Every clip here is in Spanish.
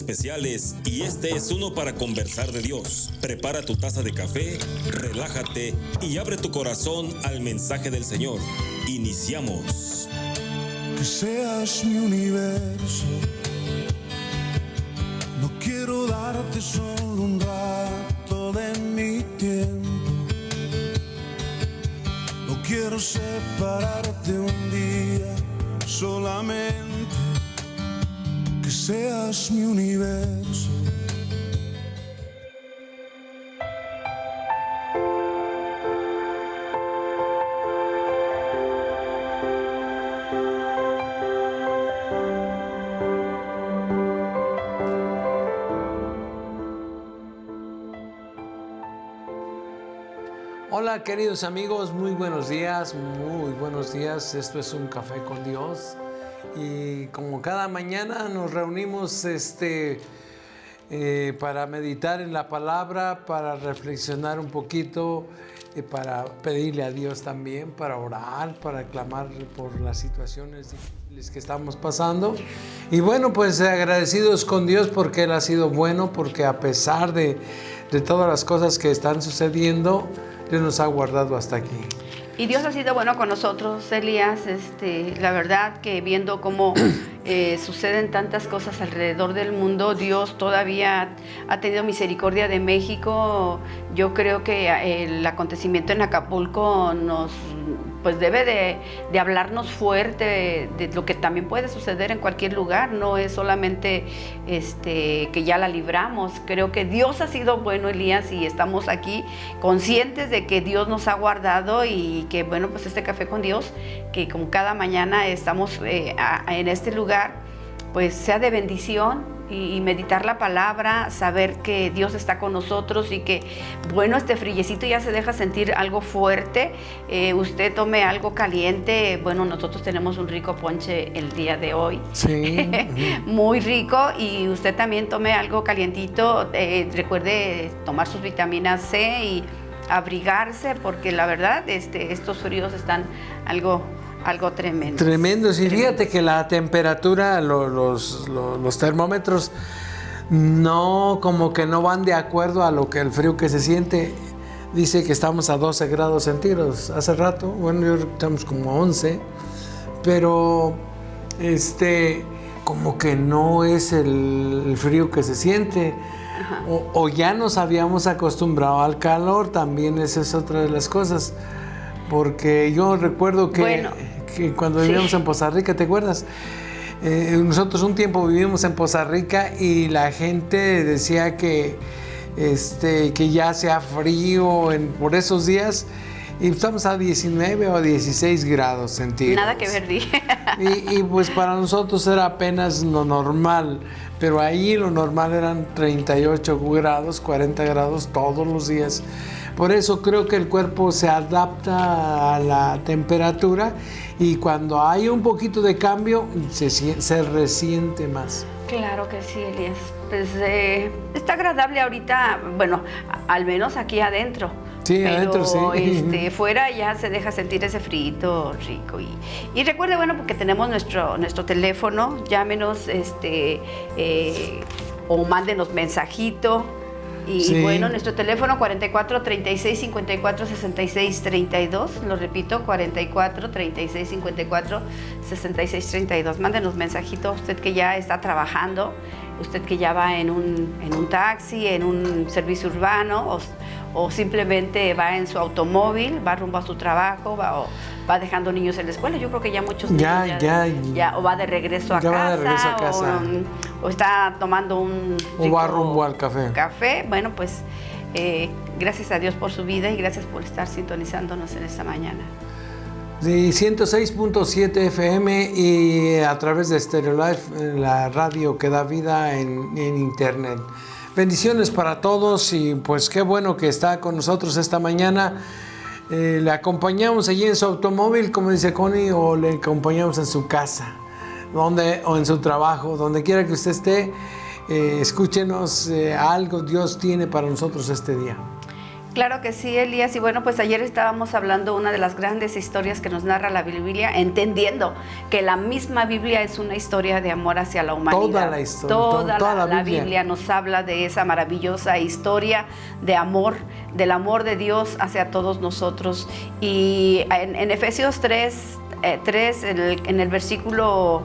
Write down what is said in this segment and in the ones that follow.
especiales y este es uno para conversar de Dios. Prepara tu taza de café, relájate y abre tu corazón al mensaje del Señor. Iniciamos. Que seas mi universo. No quiero darte solo un rato de mi tiempo. No quiero separarte un día solamente. Que seas mi universo. Hola queridos amigos, muy buenos días, esto es Un Café con Dios y como cada mañana nos reunimos para meditar en la palabra, para reflexionar un poquito, para pedirle a Dios también, para orar, para clamar por las situaciones difíciles que estamos pasando. Y bueno, pues agradecidos con Dios porque Él ha sido bueno, porque a pesar de todas las cosas que están sucediendo, Dios nos ha guardado hasta aquí. Y Dios ha sido bueno con nosotros, Elías. La verdad que viendo cómo suceden tantas cosas alrededor del mundo, Dios todavía ha tenido misericordia de México. Yo creo que el acontecimiento en Acapulco pues debe de hablarnos fuerte de lo que también puede suceder en cualquier lugar. No es solamente que ya la libramos. Creo que Dios ha sido bueno, Elías, y estamos aquí conscientes de que Dios nos ha guardado y que, bueno, pues este Café con Dios, que como cada mañana estamos en este lugar, pues sea de bendición y meditar la palabra, saber que Dios está con nosotros y que, bueno, este friecito ya se deja sentir algo fuerte. Usted tome algo caliente. Bueno, nosotros tenemos un rico ponche el día de hoy. Sí. Muy rico. Y usted también tome algo calientito. Recuerde tomar sus vitaminas C y abrigarse, porque la verdad estos fríos están algo tremendo. Tremendos. Y fíjate que la temperatura, los termómetros, como que no van de acuerdo a lo que el frío que se siente. Dice que estamos a 12 grados centígrados. Hace rato, bueno, estamos como a 11, pero como que no es el frío que se siente. O ya nos habíamos acostumbrado al calor, también esa es otra de las cosas. Porque yo recuerdo que cuando vivíamos en Poza Rica, ¿te acuerdas? Nosotros un tiempo vivimos en Poza Rica y la gente decía que ya hacía frío por esos días y estamos a 19 o 16 grados centígrados. Nada que ver, dije. Y pues para nosotros era apenas lo normal, pero ahí lo normal eran 38 grados, 40 grados todos los días. Por eso creo que el cuerpo se adapta a la temperatura y cuando hay un poquito de cambio se resiente más. Claro que sí, Elías. Pues está agradable ahorita, bueno, al menos aquí adentro. Sí, pero adentro sí. Fuera ya se deja sentir ese frito rico. Y recuerde, bueno, porque tenemos nuestro teléfono, llámenos o mándenos mensajito. Y sí. Bueno, nuestro teléfono 44 36 54 66 32, lo repito, 44 36 54 66 32. Mándenos mensajito, usted que ya está trabajando, usted que ya va en un taxi, en un servicio urbano o simplemente va en su automóvil, va rumbo a su trabajo, va dejando niños en la escuela. Yo creo que ya muchos niños ya o va de regreso a casa. O está tomando un rico, o va rumbo al café. Bueno, pues gracias a Dios por su vida y gracias por estar sintonizándonos en esta mañana. De 106.7 FM y a través de Stereo Life, la radio que da vida en internet. Bendiciones para todos y pues qué bueno que está con nosotros esta mañana. Le acompañamos allí en su automóvil, como dice Connie, o le acompañamos en su casa, o en su trabajo, donde quiera que usted esté. Escúchenos, algo Dios tiene para nosotros este día. Claro que sí, Elías. Y bueno, pues ayer estábamos hablando de una de las grandes historias que nos narra la Biblia, entendiendo que la misma Biblia es una historia de amor hacia la humanidad. Toda la historia, toda la Biblia nos habla de esa maravillosa historia de amor, del amor de Dios hacia todos nosotros. Y en Efesios 3, en el versículo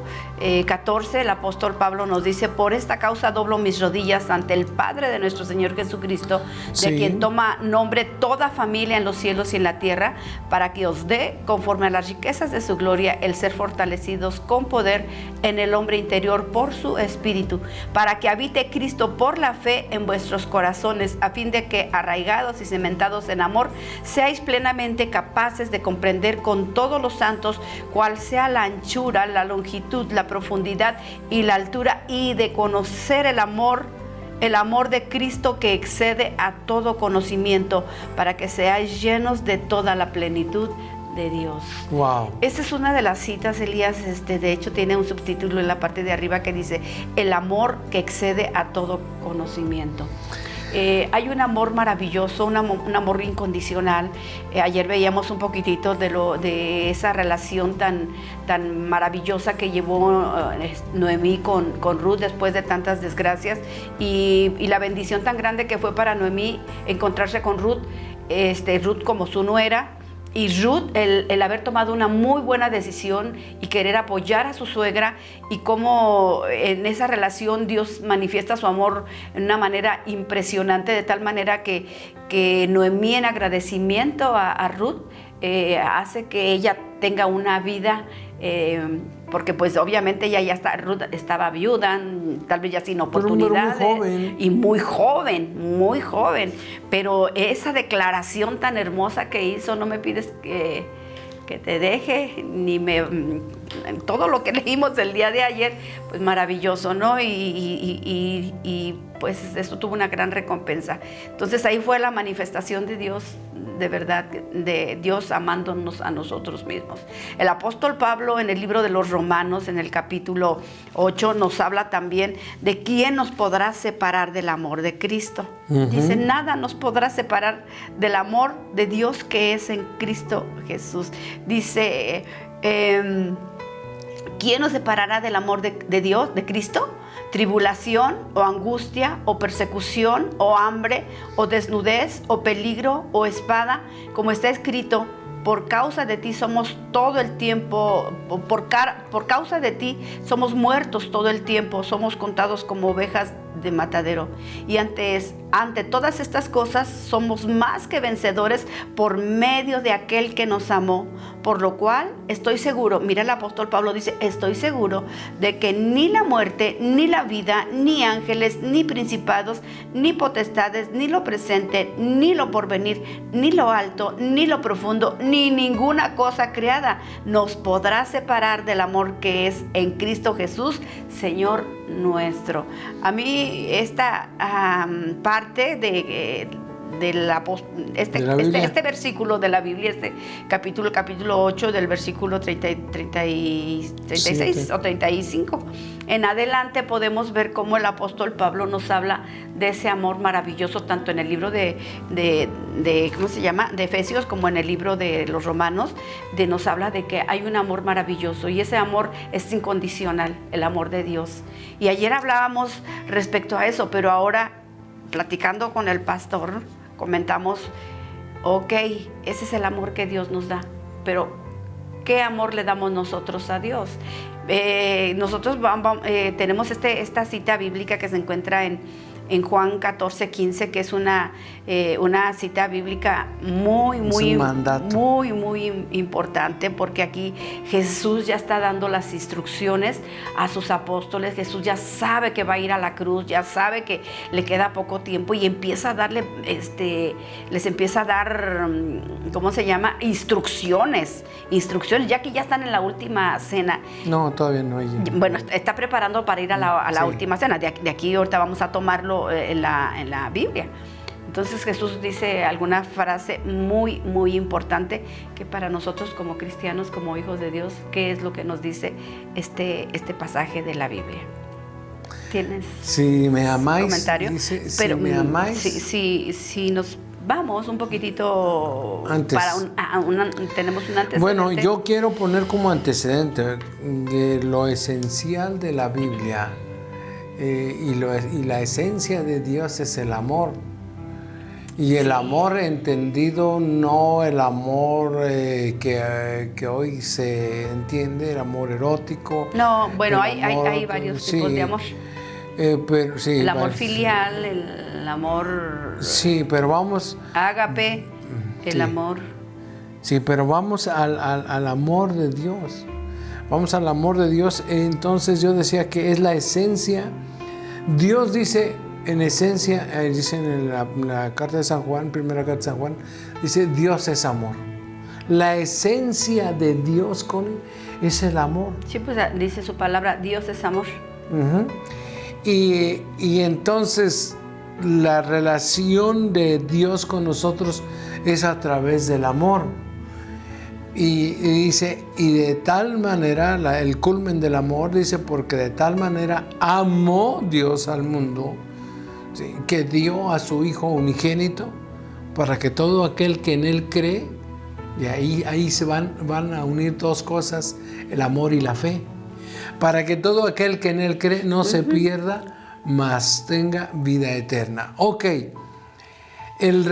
14, el apóstol Pablo nos dice: por esta causa doblo mis rodillas ante el Padre de nuestro Señor Jesucristo, de quien toma nombre toda familia en los cielos y en la tierra, para que os dé, conforme a las riquezas de su gloria, el ser fortalecidos con poder en el hombre interior por su Espíritu, para que habite Cristo por la fe en vuestros corazones, a fin de que, arraigados y cimentados en amor, seáis plenamente capaces de comprender con todos los santos cuál sea la anchura, la longitud, la profundidad y la altura, y de conocer el amor de Cristo que excede a todo conocimiento, para que seáis llenos de toda la plenitud de Dios. Wow. Esa es una de las citas, Elías. De hecho, tiene un subtítulo en la parte de arriba que dice: el amor que excede a todo conocimiento. Hay un amor maravilloso, un amor incondicional. Ayer veíamos un poquitito de esa relación tan maravillosa que llevó Noemí con Ruth después de tantas desgracias, y la bendición tan grande que fue para Noemí encontrarse con Ruth, Ruth como su nuera. Y Ruth, el haber tomado una muy buena decisión y querer apoyar a su suegra, y cómo en esa relación Dios manifiesta su amor de una manera impresionante, de tal manera que Noemí, en agradecimiento a Ruth, hace que ella tenga una vida, porque pues obviamente Ruth estaba viuda, tal vez ya sin oportunidades, muy joven, pero esa declaración tan hermosa que hizo: no me pides que te deje, todo lo que leímos el día de ayer, pues maravilloso, ¿no? Y pues esto tuvo una gran recompensa. Entonces ahí fue la manifestación de Dios, de verdad, de Dios amándonos a nosotros mismos. El apóstol Pablo, en el libro de los Romanos, en el capítulo 8, nos habla también de quién nos podrá separar del amor de Cristo. Dice: nada nos podrá separar del amor de Dios que es en Cristo Jesús. Dice: ¿quién nos separará del amor de Dios, de Cristo? Tribulación, o angustia, o persecución, o hambre, o desnudez, o peligro, o espada, como está escrito: por causa de ti somos todo el tiempo, por causa de ti somos muertos todo el tiempo, somos contados como ovejas de matadero. Y ante todas estas cosas somos más que vencedores por medio de aquel que nos amó, por lo cual estoy seguro, mira, el apóstol Pablo dice: estoy seguro de que ni la muerte, ni la vida, ni ángeles, ni principados, ni potestades, ni lo presente, ni lo porvenir, ni lo alto, ni lo profundo, ni ninguna cosa creada nos podrá separar del amor que es en Cristo Jesús, Señor nuestro. A mí esta parte este versículo de la Biblia, este capítulo 8, del versículo 36 o 35 en adelante, podemos ver cómo el apóstol Pablo nos habla de ese amor maravilloso, tanto en el libro de ¿cómo se llama?, de Efesios, como en el libro de los Romanos. Nos habla de que hay un amor maravilloso, y ese amor es incondicional, el amor de Dios. Y ayer hablábamos respecto a eso, pero ahora, platicando con el pastor, comentamos: ok, ese es el amor que Dios nos da, pero ¿qué amor le damos nosotros a Dios? Nosotros tenemos esta cita bíblica que se encuentra en Juan 14:15, que es una cita bíblica muy importante, porque aquí Jesús ya está dando las instrucciones a sus apóstoles. Jesús ya sabe que va a ir a la cruz, ya sabe que le queda poco tiempo, y empieza a darle, les empieza a dar, ¿cómo se llama?, instrucciones, ya que ya están en la última cena. No, todavía no hay. Bueno, está preparando para ir a la última cena. De aquí ahorita vamos a tomarlo en la Biblia. Entonces Jesús dice alguna frase muy importante, que para nosotros como cristianos, como hijos de Dios, ¿qué es lo que nos dice este pasaje de la Biblia? ¿Tienes si me amáis, comentario? Dice, pero si me amáis, si nos vamos un poquitito Antes. tenemos un antecedente. Bueno, yo quiero poner como antecedente de lo esencial de la Biblia y la esencia de Dios es el amor. Y el amor entendido, no el amor que hoy se entiende, el amor erótico. No, bueno, hay varios tipos de amor. Pero, sí, el amor filial, el amor... Sí, pero vamos... Ágape, el amor... Sí, pero vamos al amor de Dios. Vamos al amor de Dios. Entonces yo decía que es la esencia. Dios dice... En esencia, dice en la carta de San Juan, primera carta de San Juan, dice Dios es amor. La esencia de Dios, Connie, es el amor. Sí, pues dice su palabra, Dios es amor. Uh-huh. Y entonces la relación de Dios con nosotros es a través del amor. Y dice, y de tal manera, el culmen del amor, dice, porque de tal manera amó Dios al mundo, ¿sí?, que dio a su Hijo unigénito para que todo aquel que en Él cree, y ahí se van a unir dos cosas, el amor y la fe, para que todo aquel que en Él cree no se pierda, mas tenga vida eterna. Ok, los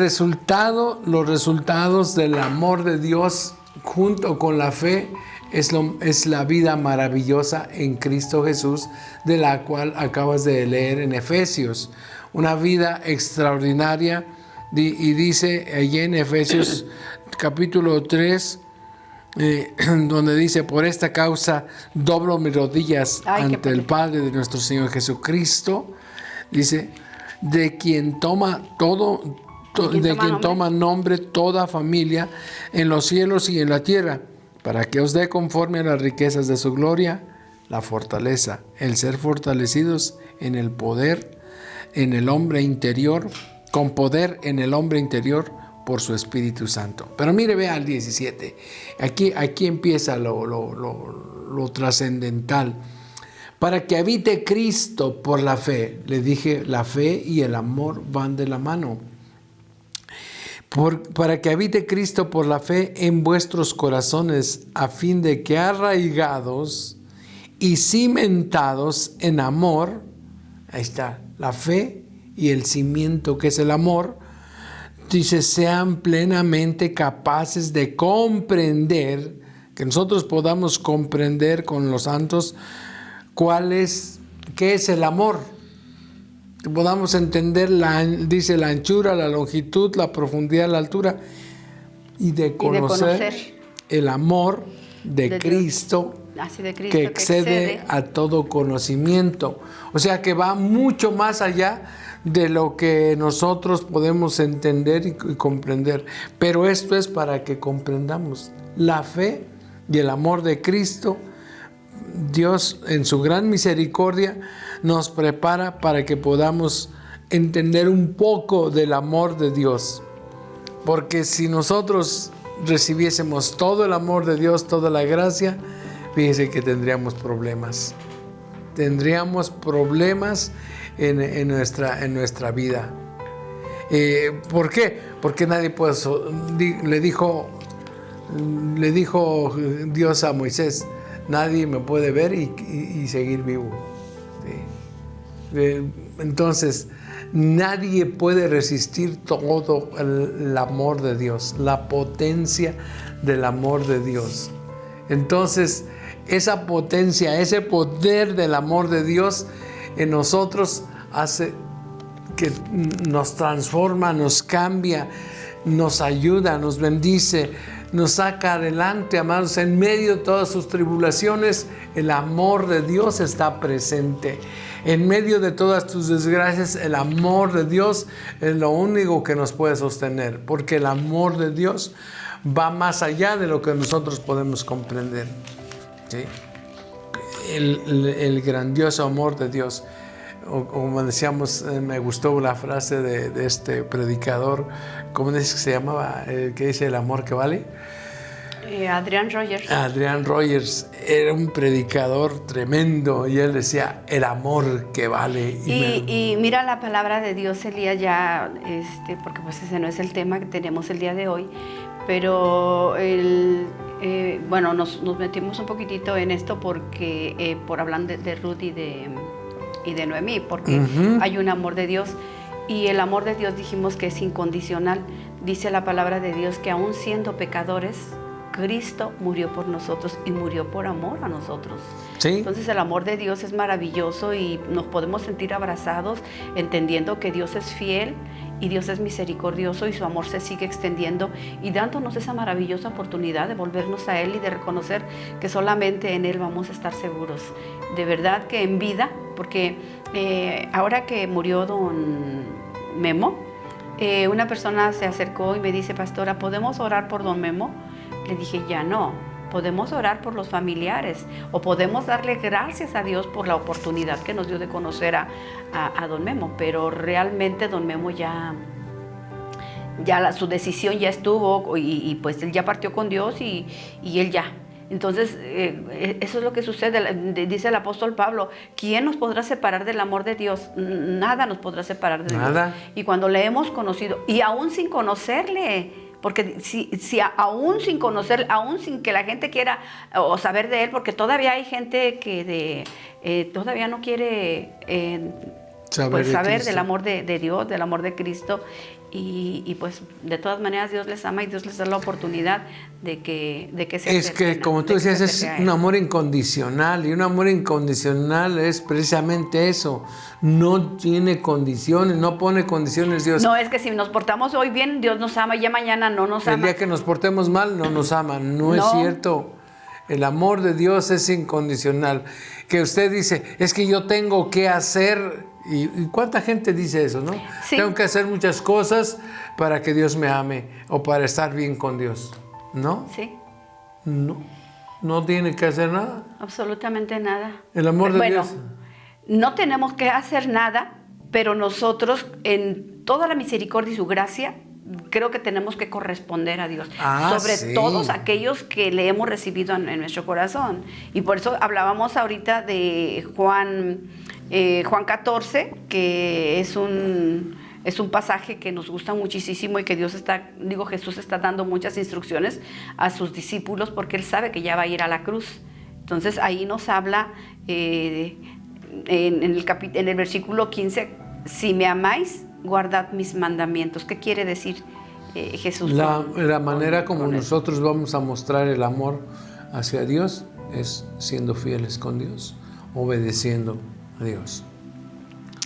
resultados del amor de Dios junto con la fe es la vida maravillosa en Cristo Jesús, de la cual acabas de leer en Efesios. Una vida extraordinaria, y dice allí en Efesios capítulo 3, donde dice, por esta causa doblo mis rodillas ante el Padre de nuestro Señor Jesucristo, dice, de quien toma nombre toda familia en los cielos y en la tierra, para que os dé conforme a las riquezas de su gloria, la fortaleza, el ser fortalecidos en el poder, en el hombre interior, con poder en el hombre interior por su Espíritu Santo. Pero mire, vea al 17. Aquí empieza lo trascendental. Para que habite Cristo por la fe. Le dije, la fe y el amor van de la mano. Para que habite Cristo por la fe en vuestros corazones, a fin de que arraigados y cimentados en amor, ahí está, la fe y el cimiento que es el amor, dice, sean plenamente capaces de comprender, que nosotros podamos comprender con los santos qué es el amor. Que podamos entender, dice, la anchura, la longitud, la profundidad, la altura, y de conocer el amor de Cristo, que excede a todo conocimiento. O sea que va mucho más allá de lo que nosotros podemos entender y comprender. Pero esto es para que comprendamos la fe y el amor de Cristo. Dios, en su gran misericordia, nos prepara para que podamos entender un poco del amor de Dios. Porque si nosotros recibiésemos todo el amor de Dios, toda la gracia, fíjense que tendríamos problemas. Tendríamos problemas en nuestra vida. ¿Por qué? Porque nadie puede... Le dijo Dios a Moisés, nadie me puede ver y seguir vivo. ¿Sí? Entonces, nadie puede resistir todo el amor de Dios, la potencia del amor de Dios. Entonces, esa potencia, ese poder del amor de Dios en nosotros hace que nos transforma, nos cambia, nos ayuda, nos bendice, nos saca adelante, amados. En medio de todas sus tribulaciones, el amor de Dios está presente. En medio de todas tus desgracias, el amor de Dios es lo único que nos puede sostener, porque el amor de Dios va más allá de lo que nosotros podemos comprender. ¿Sí? El grandioso amor de Dios. Como decíamos, me gustó la frase de este predicador, ¿cómo dice que se llamaba? Que dice, el amor que vale. Adrian Rogers. Adrian Rogers era un predicador tremendo y él decía, el amor que vale. Y mira la palabra de Dios, Elías, ya, porque pues ese no es el tema que tenemos el día de hoy, pero bueno, nos metimos un poquitito en esto porque por hablar de Ruth y de Noemí, porque hay un amor de Dios. Y el amor de Dios dijimos que es incondicional. Dice la palabra de Dios que aún siendo pecadores, Cristo murió por nosotros y murió por amor a nosotros. ¿Sí? Entonces el amor de Dios es maravilloso y nos podemos sentir abrazados entendiendo que Dios es fiel y Dios es misericordioso y su amor se sigue extendiendo y dándonos esa maravillosa oportunidad de volvernos a Él y de reconocer que solamente en Él vamos a estar seguros. De verdad que en vida, porque ahora que murió don Memo, una persona se acercó y me dice, pastora, ¿podemos orar por don Memo? Le dije, ya no, podemos orar por los familiares o podemos darle gracias a Dios por la oportunidad que nos dio de conocer a don Memo, pero realmente don Memo ya su decisión ya estuvo y pues él ya partió con Dios y él ya. Entonces, eso es lo que sucede, dice el apóstol Pablo, ¿quién nos podrá separar del amor de Dios? Nada nos podrá separar de Dios. Y cuando le hemos conocido, y aún sin conocerle, porque si aún sin conocerle, aún sin que la gente quiera o saber de él, porque todavía hay gente que todavía no quiere saber del amor de Dios, del amor de Cristo. Y pues de todas maneras Dios les ama y Dios les da la oportunidad de que se es que como tú decías es un amor incondicional y un amor incondicional es precisamente eso, no tiene condiciones, no pone condiciones Dios. No es que si nos portamos hoy bien Dios nos ama y ya mañana no nos ama. El día que nos portemos mal no nos ama, no es cierto. El amor de Dios es incondicional. Que usted dice, es que yo tengo que hacer, y cuánta gente dice eso, ¿no? Sí. Tengo que hacer muchas cosas para que Dios me ame o para estar bien con Dios, ¿no? Sí. No tiene que hacer nada. Absolutamente nada. El amor de Dios. No tenemos que hacer nada, pero nosotros en toda la misericordia y su gracia, creo que tenemos que corresponder a Dios, sobre todos aquellos que le hemos recibido en nuestro corazón. Y por eso hablábamos ahorita de Juan 14, que es un pasaje que nos gusta muchísimo y que Jesús está dando muchas instrucciones a sus discípulos porque Él sabe que ya va a ir a la cruz. Entonces ahí nos habla en el versículo 15, si me amáis, guardad mis mandamientos. ¿Qué quiere decir Jesús? La manera como nosotros vamos a mostrar el amor hacia Dios es siendo fieles con Dios, obedeciendo a Dios,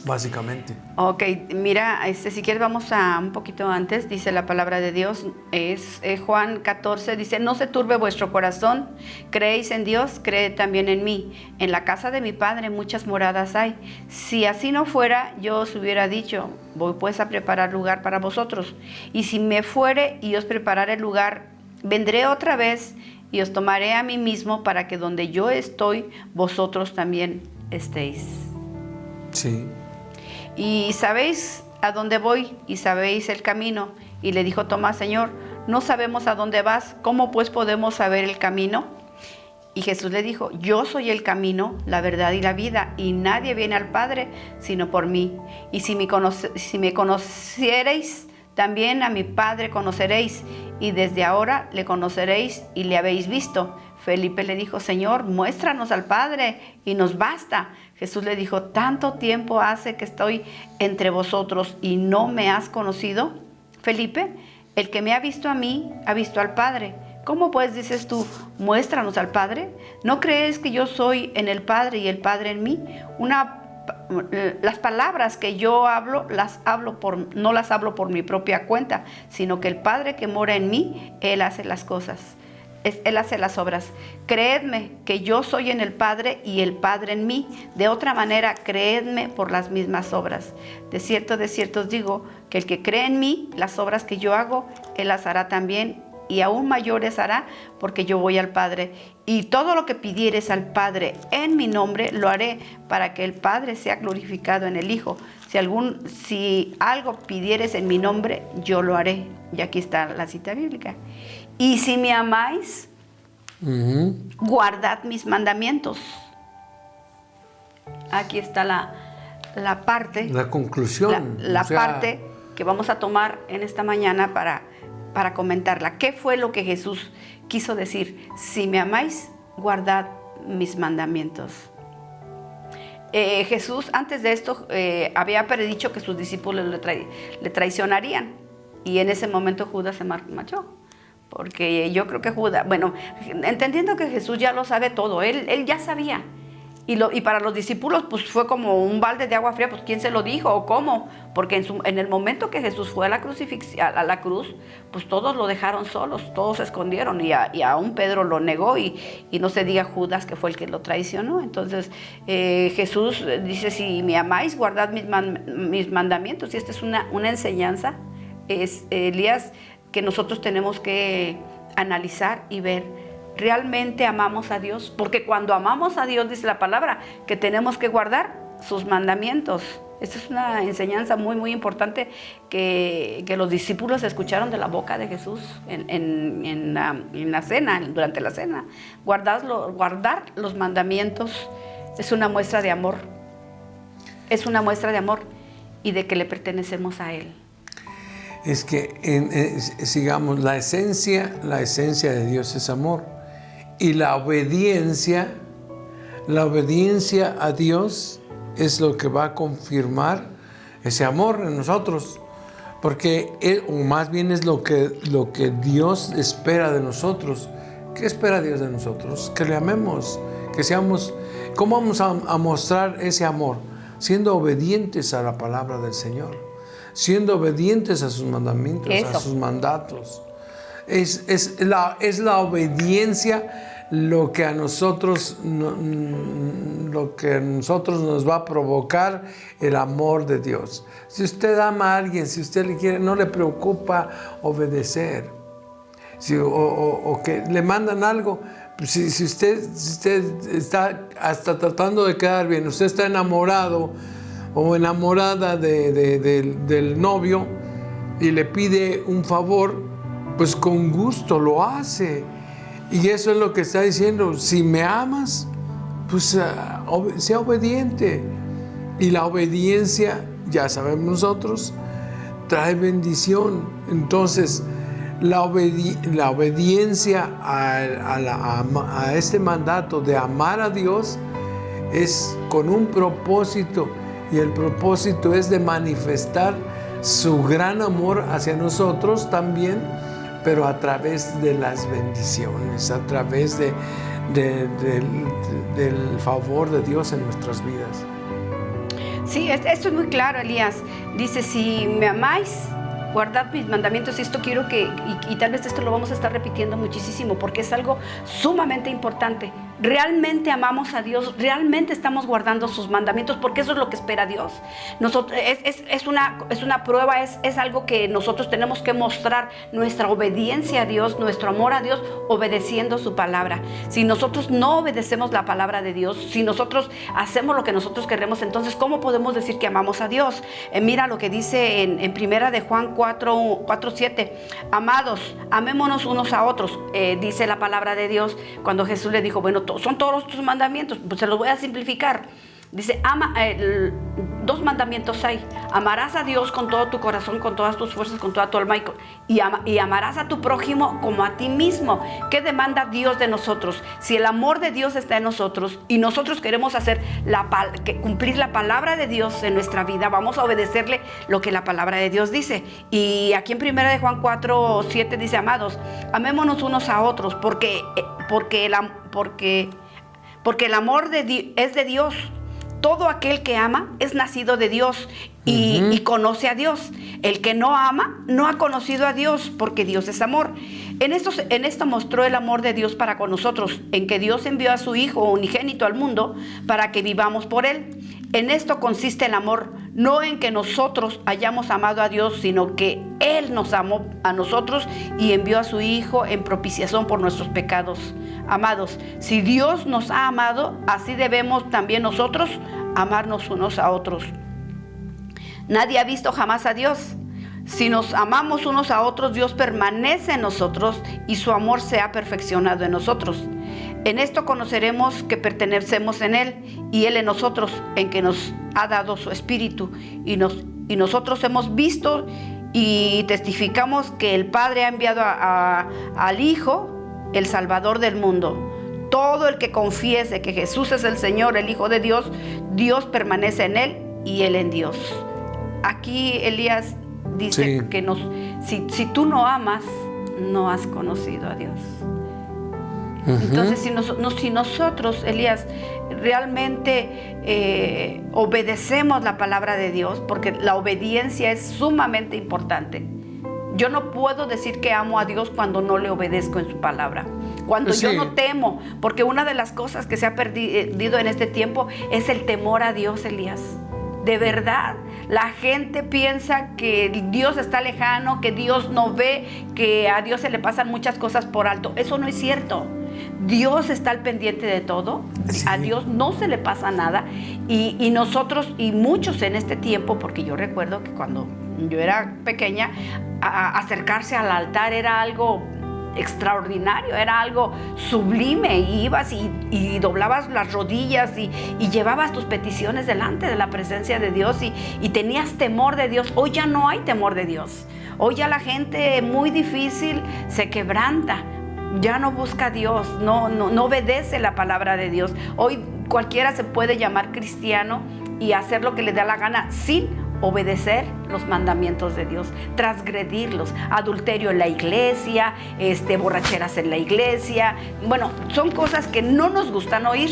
básicamente. Ok, mira, si quieres vamos a un poquito antes, dice la palabra de Dios, es Juan 14, dice, no se turbe vuestro corazón, creéis en Dios, creed también en mí. En la casa de mi Padre muchas moradas hay. Si así no fuera, yo os hubiera dicho, voy pues a preparar lugar para vosotros. Y si me fuere y os prepararé lugar, vendré otra vez y os tomaré a mí mismo para que donde yo estoy, vosotros también estéis. Sí. Y sabéis a dónde voy y sabéis el camino. Y le dijo Tomás, Señor, no sabemos a dónde vas, ¿cómo pues podemos saber el camino? Y Jesús le dijo, yo soy el camino, la verdad y la vida, y nadie viene al Padre sino por mí. Y si me conociereis, también a mi Padre conoceréis, y desde ahora le conoceréis y le habéis visto. Felipe le dijo, Señor, muéstranos al Padre y nos basta. Jesús le dijo, ¿tanto tiempo hace que estoy entre vosotros y no me has conocido? Felipe, el que me ha visto a mí, ha visto al Padre. ¿Cómo pues dices tú, muéstranos al Padre? ¿No crees que yo soy en el Padre y el Padre en mí? Las palabras que yo hablo, no las hablo por mi propia cuenta, sino que el Padre que mora en mí, Él hace las cosas. Él hace las obras. Creedme que yo soy en el Padre y el Padre en mí. De otra manera, creedme por las mismas obras. De cierto os digo, que el que cree en mí, las obras que yo hago, Él las hará también, y aún mayores hará, porque yo voy al Padre. Y todo lo que pidieres al Padre en mi nombre, lo haré, para que el Padre sea glorificado en el Hijo. Si algo pidieres en mi nombre, yo lo haré. Y aquí está la cita bíblica. Y si me amáis, Guardad mis mandamientos. Aquí está la parte. La conclusión. La parte que vamos a tomar en esta mañana para comentarla. ¿Qué fue lo que Jesús quiso decir? Si me amáis, guardad mis mandamientos. Jesús antes de esto había predicho que sus discípulos le traicionarían, y en ese momento Judas se marchó, porque yo creo que Judas, bueno, entendiendo que Jesús ya lo sabe todo, él ya sabía, y para los discípulos pues fue como un balde de agua fría. Pues ¿quién se lo dijo o cómo? Porque en el momento que Jesús fue a la cruz, pues todos lo dejaron solos, todos se escondieron, y aún Pedro lo negó, y no se diga Judas, que fue el que lo traicionó. Entonces Jesús dice: si me amáis, guardad mis mandamientos. Y esta es una enseñanza, Elías, que nosotros tenemos que analizar y ver. ¿Realmente amamos a Dios? Porque cuando amamos a Dios, dice la palabra, que tenemos que guardar sus mandamientos. Esta es una enseñanza muy, muy importante que los discípulos escucharon de la boca de Jesús en la cena, durante la cena. Guardar los mandamientos es una muestra de amor. Es una muestra de amor y de que le pertenecemos a Él. Es que, sigamos, la esencia de Dios es amor. Y la obediencia a Dios es lo que va a confirmar ese amor en nosotros. Porque o más bien es lo que Dios espera de nosotros. ¿Qué espera Dios de nosotros? Que le amemos, que seamos. ¿Cómo vamos a mostrar ese amor? Siendo obedientes a la palabra del Señor, siendo obedientes a sus mandamientos, a sus mandatos. Es la obediencia lo que a nosotros nos va a provocar el amor de Dios. Si usted ama a alguien, si usted le quiere, no le preocupa obedecer. O que le mandan algo, si usted está hasta tratando de quedar bien, usted está enamorado o enamorada del novio y le pide un favor, pues con gusto lo hace. Y eso es lo que está diciendo: si me amas, pues sea obediente. Y la obediencia, ya sabemos nosotros, trae bendición. Entonces, la obediencia a este mandato de amar a Dios es con un propósito, y el propósito es de manifestar su gran amor hacia nosotros también, pero a través de las bendiciones, a través del favor de Dios en nuestras vidas. Sí, esto es muy claro, Elías. Dice: si me amáis, guardad mis mandamientos. Y esto quiero y tal vez esto lo vamos a estar repitiendo muchísimo, porque es algo sumamente importante. ¿Realmente amamos a Dios? ¿Realmente estamos guardando sus mandamientos? Porque eso es lo que espera Dios. Nosotros, es una prueba, es algo que nosotros tenemos que mostrar, nuestra obediencia a Dios, nuestro amor a Dios, obedeciendo su palabra. Si nosotros no obedecemos la palabra de Dios, si nosotros hacemos lo que nosotros queremos, entonces ¿cómo podemos decir que amamos a Dios? Mira lo que dice en primera de Juan 4:7. Amados, amémonos unos a otros, dice la palabra de Dios. Cuando Jesús le dijo: bueno, son todos tus mandamientos, pues se los voy a simplificar. Dice: dos mandamientos hay: amarás a Dios con todo tu corazón, con todas tus fuerzas, con toda tu alma, y amarás a tu prójimo como a ti mismo. ¿Qué demanda Dios de nosotros? Si el amor de Dios está en nosotros y nosotros queremos cumplir la palabra de Dios en nuestra vida, vamos a obedecerle lo que la palabra de Dios dice. Y aquí en 1 de Juan 4:7 dice: amados, amémonos unos a otros, porque el amor es de Dios. Todo aquel que ama es nacido de Dios y conoce a Dios. El que no ama no ha conocido a Dios, porque Dios es amor. En esto mostró el amor de Dios para con nosotros, en que Dios envió a su Hijo unigénito al mundo para que vivamos por Él. En esto consiste el amor, no en que nosotros hayamos amado a Dios, sino que Él nos amó a nosotros y envió a su Hijo en propiciación por nuestros pecados. Amados, si Dios nos ha amado, así debemos también nosotros amarnos unos a otros. Nadie ha visto jamás a Dios. Si nos amamos unos a otros, Dios permanece en nosotros y su amor se ha perfeccionado en nosotros. En esto conoceremos que pertenecemos en Él y Él en nosotros, en que nos ha dado su Espíritu. Y nosotros hemos visto y testificamos que el Padre ha enviado al Hijo, el Salvador del mundo. Todo el que confiese que Jesús es el Señor, el Hijo de Dios, Dios permanece en Él y Él en Dios. Aquí Elías dice que si tú no amas, no has conocido a Dios. Entonces, si nosotros, Elías, realmente obedecemos la palabra de Dios, porque la obediencia es sumamente importante. Yo no puedo decir que amo a Dios cuando no le obedezco en su palabra. Cuando yo no temo, porque una de las cosas que se ha perdido en este tiempo es el temor a Dios, Elías. De verdad, la gente piensa que Dios está lejano, que Dios no ve, que a Dios se le pasan muchas cosas por alto. Eso no es cierto. Dios está al pendiente de todo. Sí. A Dios no se le pasa nada. Y nosotros, y muchos en este tiempo, porque yo recuerdo que cuando yo era pequeña, acercarse al altar era algo extraordinario, era algo sublime. Y ibas y doblabas las rodillas y llevabas tus peticiones delante de la presencia de Dios y tenías temor de Dios. Hoy ya no hay temor de Dios. Hoy ya la gente muy difícil se quebranta, ya no busca a Dios, no obedece la palabra de Dios. Hoy cualquiera se puede llamar cristiano y hacer lo que le da la gana sin obedecer los mandamientos de Dios, transgredirlos. Adulterio en la iglesia, borracheras en la iglesia. Bueno, son cosas que no nos gustan oír,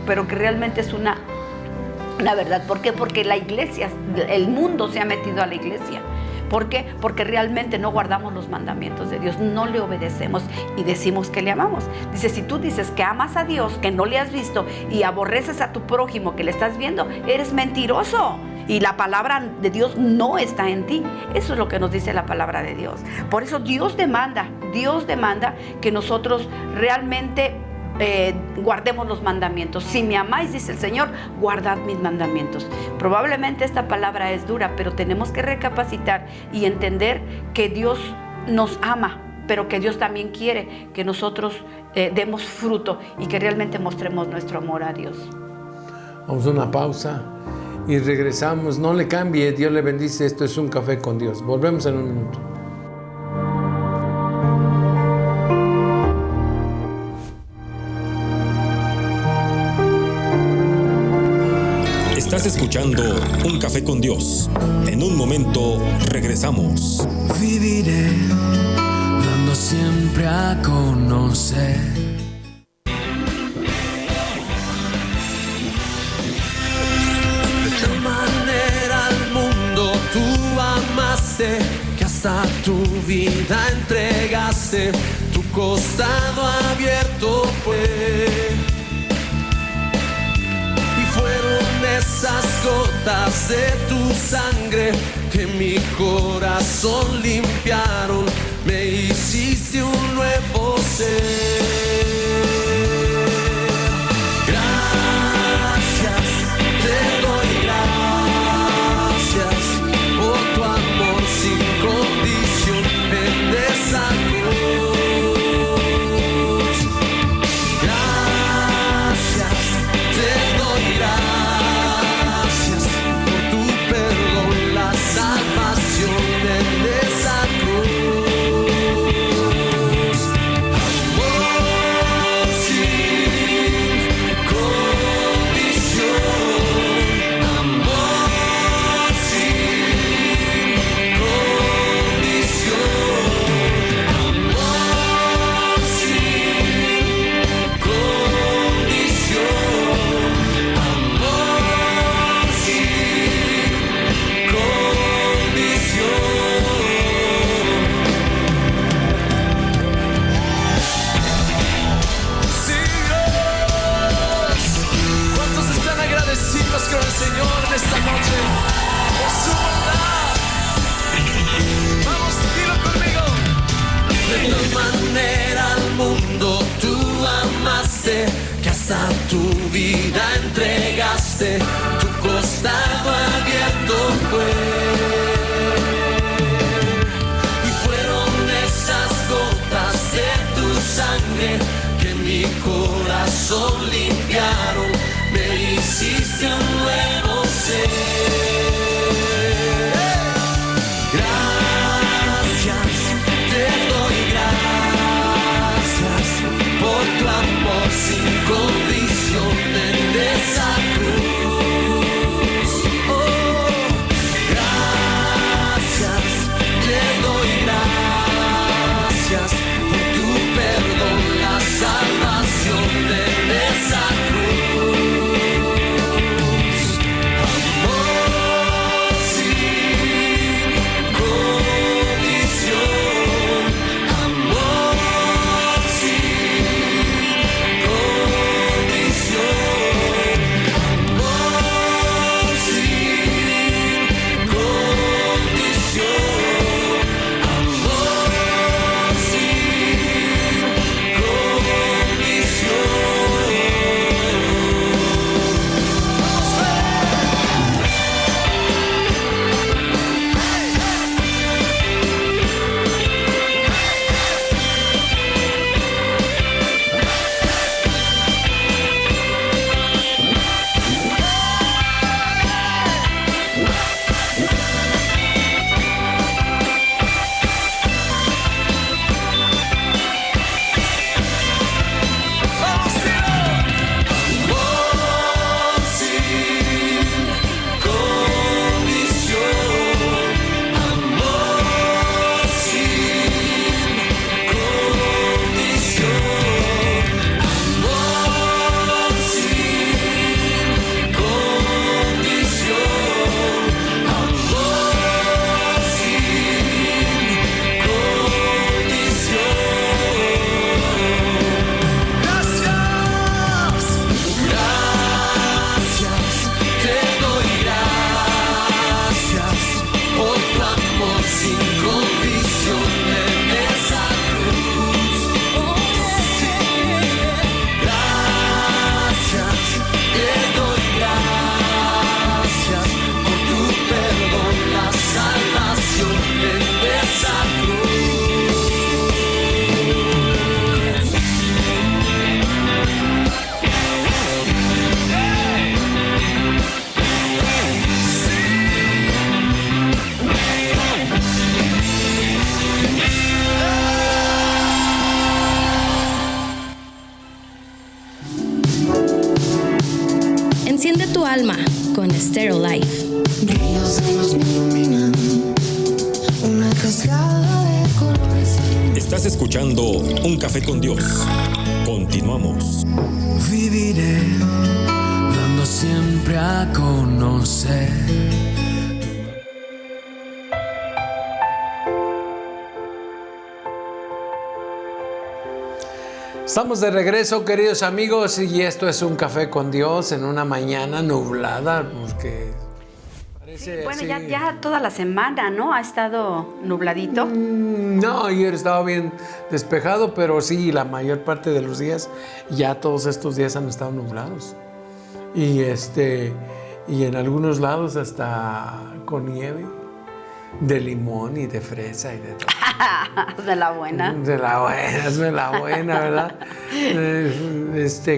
pero que realmente es una verdad. ¿Por qué? Porque la iglesia, el mundo se ha metido a la iglesia. ¿Por qué? Porque realmente no guardamos los mandamientos de Dios, no le obedecemos y decimos que le amamos. Dice, si tú dices que amas a Dios, que no le has visto, y aborreces a tu prójimo que le estás viendo, eres mentiroso. Y la palabra de Dios no está en ti. Eso es lo que nos dice la palabra de Dios. Por eso Dios demanda que nosotros realmente guardemos los mandamientos. Si me amáis, dice el Señor, guardad mis mandamientos. Probablemente esta palabra es dura, pero tenemos que recapacitar y entender que Dios nos ama, pero que Dios también quiere que nosotros demos fruto y que realmente mostremos nuestro amor a Dios. Vamos a una pausa y regresamos. No le cambie, Dios le bendice. Esto es Un Café con Dios. Volvemos en un minuto. Estás escuchando Un Café con Dios. En un momento regresamos. Viviré dando siempre a conocer. De tal manera al mundo tú amaste, que hasta tu vida entregaste, tu costado abierto fue. Esas gotas de tu sangre que mi corazón limpiaron, me hiciste un nuevo ser. Gracias, te doy gracias por tu amor sin condición en esa cruz. Gracias, te doy gracias. Con el Señor en esta noche por su bondad. Vamos, dilo conmigo. De tal manera al mundo tú amaste, que hasta tu vida entregaste, tu costado abierto fue. lo limpiaron, me hiciste un nuevo ser. Gracias, te doy gracias por tu amor sin condición en esa cruz. Oh, gracias, te doy gracias por tu perdón, la salvación de esa cruz. Amor sin condición, amor sin condición, amor sin condición, amor Enciende tu alma con Stereo Life. Brillos en los me iluminan, una cascada de colores. Estás escuchando Un Café con Dios. Continuamos. Viviré dando siempre a conocer. Estamos de regreso, queridos amigos, y esto es Un Café con Dios en una mañana nublada, porque parece Sí, bueno, así. ya toda la semana, ¿no? Ha estado nubladito. No, ayer estaba bien despejado, pero sí, la mayor parte de los días, ya todos estos días han estado nublados. Y en algunos lados hasta con nieve, de limón y de fresa y de todo. De la buena. De la buena, ¿verdad?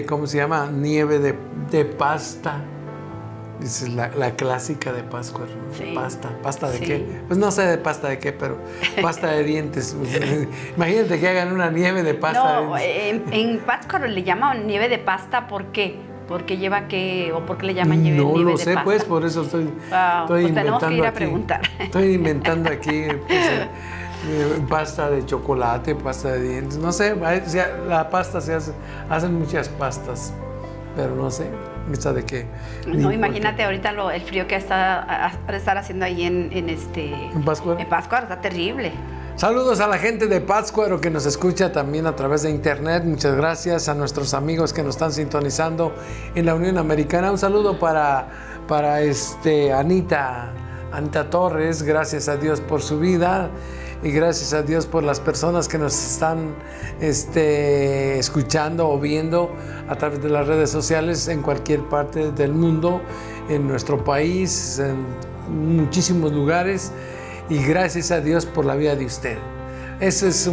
¿Cómo se llama? Nieve de pasta. Esa es la clásica de Pascua, ¿no? Sí. ¿Pasta de Sí. qué? Pues no sé de pasta de qué, pero pasta de dientes. Imagínate que hagan una nieve de pasta No, de dientes. en Pátzcuaro le llaman nieve de pasta, ¿por qué? ¿Porque lleva qué? ¿O por qué le llaman nieve, No nieve lo de sé, pasta? pues, por eso estoy Pues tenemos que ir a aquí. preguntar. Estoy inventando aquí pasta de chocolate, pasta de dientes. No sé, la pasta se hace, hacen muchas pastas, pero no sé, esta de qué. No, imagínate ahorita el frío que está a estar haciendo ahí ¿En Pátzcuaro? En Pátzcuaro, está terrible. Saludos a la gente de Pátzcuaro que nos escucha también a través de internet. Muchas gracias a nuestros amigos que nos están sintonizando en la Unión Americana. Un saludo para Anita Torres. Gracias a Dios por su vida y gracias a Dios por las personas que nos están escuchando o viendo a través de las redes sociales en cualquier parte del mundo, en nuestro país, en muchísimos lugares. Y gracias a Dios por la vida de usted. Eso es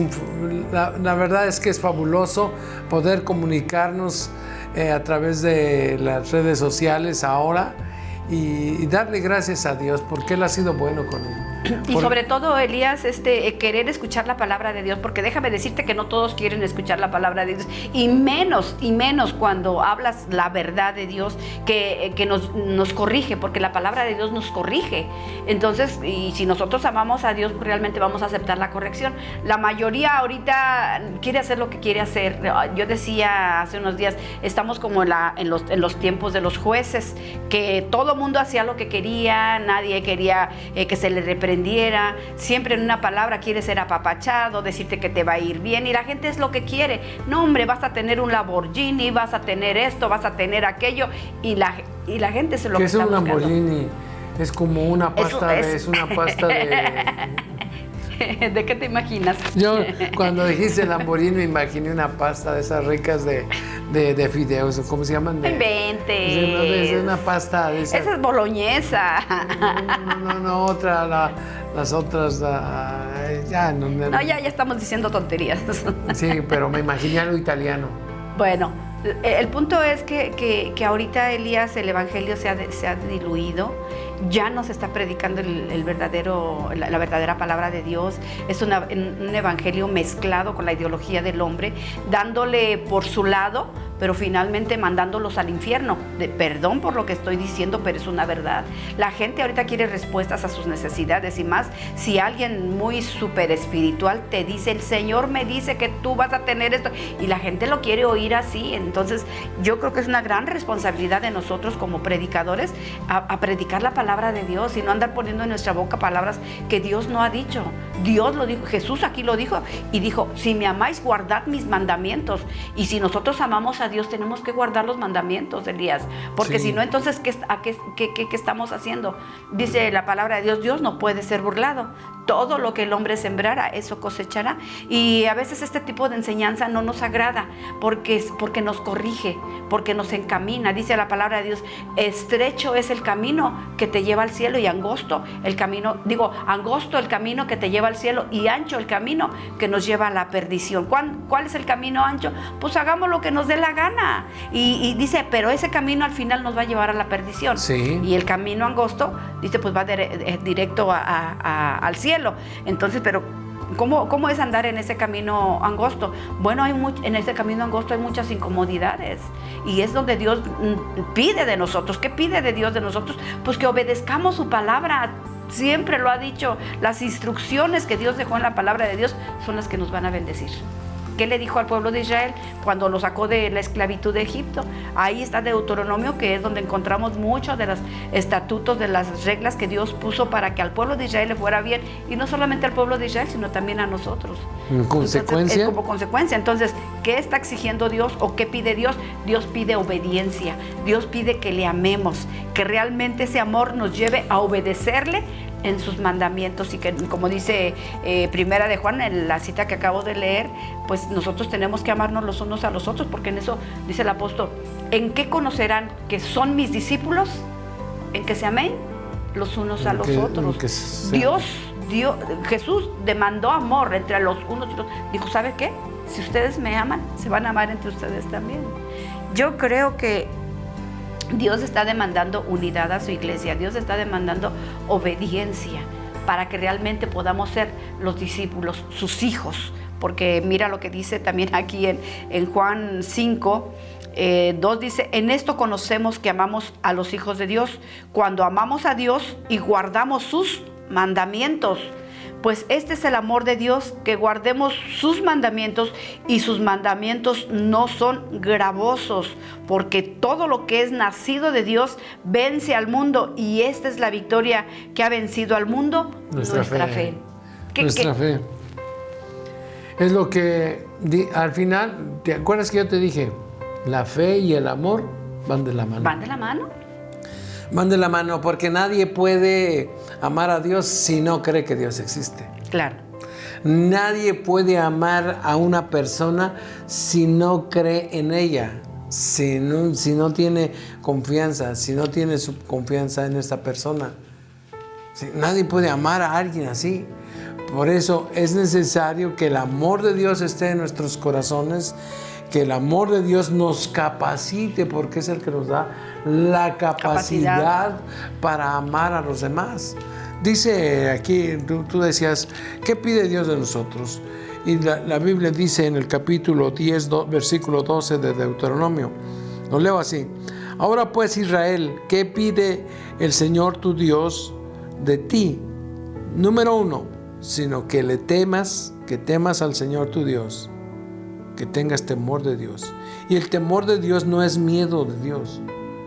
la verdad es que es fabuloso poder comunicarnos a través de las redes sociales ahora y darle gracias a Dios porque Él ha sido bueno con él. Y sobre todo, Elías, querer escuchar la palabra de Dios, porque déjame decirte que no todos quieren escuchar la palabra de Dios, y menos cuando hablas la verdad de Dios, que nos corrige, porque la palabra de Dios nos corrige. Entonces, y si nosotros amamos a Dios, realmente vamos a aceptar la corrección. La mayoría ahorita quiere hacer lo que quiere hacer. Yo decía hace unos días, estamos como en los tiempos de los jueces, que todo mundo hacía lo que quería, nadie quería que se le reprendiera, siempre en una palabra quiere ser apapachado, decirte que te va a ir bien, y la gente es lo que quiere. No, hombre, vas a tener un Lamborghini, vas a tener esto, vas a tener aquello, y la gente es lo que está buscando. ¿Qué es un Lamborghini? Es como una pasta es una pasta de... ¿De qué te imaginas? Yo cuando dijiste Lamborghini me imaginé una pasta de esas ricas de fideos, ¿cómo se llaman? Inventes. Es una pasta de esas. Esa es boloñesa. No, las otras ya no. No, ya estamos diciendo tonterías. Sí, pero me imaginé algo italiano. Bueno, el punto es que ahorita, Elías, el evangelio se ha diluido. Ya no se está predicando la verdadera palabra de Dios. Es un evangelio mezclado con la ideología del hombre, dándole por su lado, pero finalmente mandándolos al infierno. Perdón por lo que estoy diciendo, pero es una verdad. La gente ahorita quiere respuestas a sus necesidades, y más si alguien muy súper espiritual te dice, el Señor me dice que tú vas a tener esto, y la gente lo quiere oír así. Entonces yo creo que es una gran responsabilidad de nosotros como predicadores a predicar la palabra de Dios y no andar poniendo en nuestra boca palabras que Dios no ha dicho. Dios lo dijo, Jesús aquí lo dijo, y dijo, si me amáis, guardad mis mandamientos. Y si nosotros amamos a Dios, tenemos que guardar los mandamientos, Elías, porque si no, entonces ¿qué estamos haciendo? Dice la palabra de Dios, Dios no puede ser burlado. Todo lo que el hombre sembrara, eso cosechará. Y a veces este tipo de enseñanza no nos agrada, porque nos corrige, porque nos encamina. Dice la palabra de Dios, estrecho es el camino que te lleva al cielo, y angosto el camino que te lleva al cielo, y ancho el camino que nos lleva a la perdición. ¿Cuál es el camino ancho? Pues hagamos lo que nos dé la gana. Y dice, pero ese camino al final nos va a llevar a la perdición. Sí. Y el camino angosto, dice, pues va directo al cielo. Entonces, pero ¿cómo es andar en ese camino angosto? Bueno, en ese camino angosto hay muchas incomodidades, y es donde Dios pide de nosotros. ¿Qué pide de Dios de nosotros? Pues que obedezcamos su palabra. Siempre lo ha dicho, las instrucciones que Dios dejó en la palabra de Dios son las que nos van a bendecir. ¿Qué le dijo al pueblo de Israel cuando lo sacó de la esclavitud de Egipto? Ahí está Deuteronomio, que es donde encontramos muchos de los estatutos, de las reglas que Dios puso para que al pueblo de Israel le fuera bien, y no solamente al pueblo de Israel, sino también a nosotros. ¿En consecuencia? Como consecuencia. Entonces, ¿qué está exigiendo Dios o qué pide Dios? Dios pide obediencia. Dios pide que le amemos, que realmente ese amor nos lleve a obedecerle en sus mandamientos, y que, como dice Primera de Juan, en la cita que acabo de leer, pues nosotros tenemos que amarnos los unos a los otros, porque en eso dice el apóstol, ¿en qué conocerán que son mis discípulos? En que se amen los unos a los otros. Jesús demandó amor entre los unos y los otros. Dijo, ¿sabe qué? Si ustedes me aman, se van a amar entre ustedes también. Yo creo que Dios está demandando unidad a su iglesia. Dios está demandando obediencia para que realmente podamos ser los discípulos, sus hijos. Porque mira lo que dice también aquí en Juan 5, 2 dice, en esto conocemos que amamos a los hijos de Dios, cuando amamos a Dios y guardamos sus mandamientos. Pues este es el amor de Dios, que guardemos sus mandamientos, y sus mandamientos no son gravosos, porque todo lo que es nacido de Dios vence al mundo, y esta es la victoria que ha vencido al mundo, nuestra fe. Nuestra fe. Es lo que al final, ¿te acuerdas que yo te dije? La fe y el amor van de la mano. ¿Van de la mano? Van de la mano, porque nadie puede amar a Dios si no cree que Dios existe. Claro. Nadie puede amar a una persona si no cree en ella, si no tiene confianza, si no tiene su confianza en esta persona. Nadie puede amar a alguien así. Por eso es necesario que el amor de Dios esté en nuestros corazones, que el amor de Dios nos capacite, porque es el que nos da la capacidad para amar a los demás. Dice aquí, tú decías, ¿qué pide Dios de nosotros? Y la Biblia dice en el capítulo 10, versículo 12 de Deuteronomio, lo leo así: ahora pues, Israel, ¿qué pide el Señor tu Dios de ti? Número 1, sino que le temas, que temas al Señor tu Dios, que tengas temor de Dios. Y el temor de Dios no es miedo de Dios,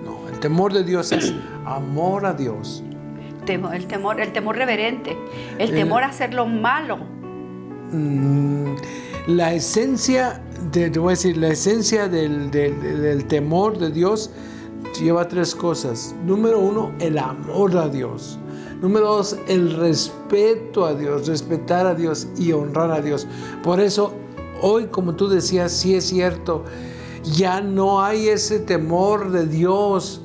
no, el temor de Dios es amor a Dios. El temor reverente, el temor a hacer lo malo. La esencia, te voy a decir, la esencia del temor de Dios lleva 3 cosas. Número 1, el amor a Dios. Número 2, el respeto a Dios, respetar a Dios y honrar a Dios. Por eso, hoy, como tú decías, sí es cierto, ya no hay ese temor de Dios.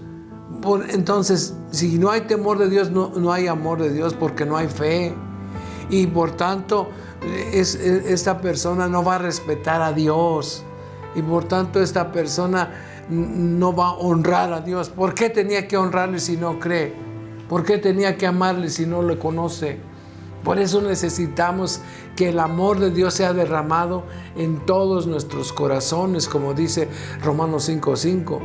Entonces, si no hay temor de Dios, no hay amor de Dios, porque no hay fe. Y por tanto, esta persona no va a respetar a Dios. Y por tanto, esta persona no va a honrar a Dios. ¿Por qué tenía que honrarle si no cree? ¿Por qué tenía que amarle si no le conoce? Por eso necesitamos que el amor de Dios sea derramado en todos nuestros corazones, como dice Romanos 5:5.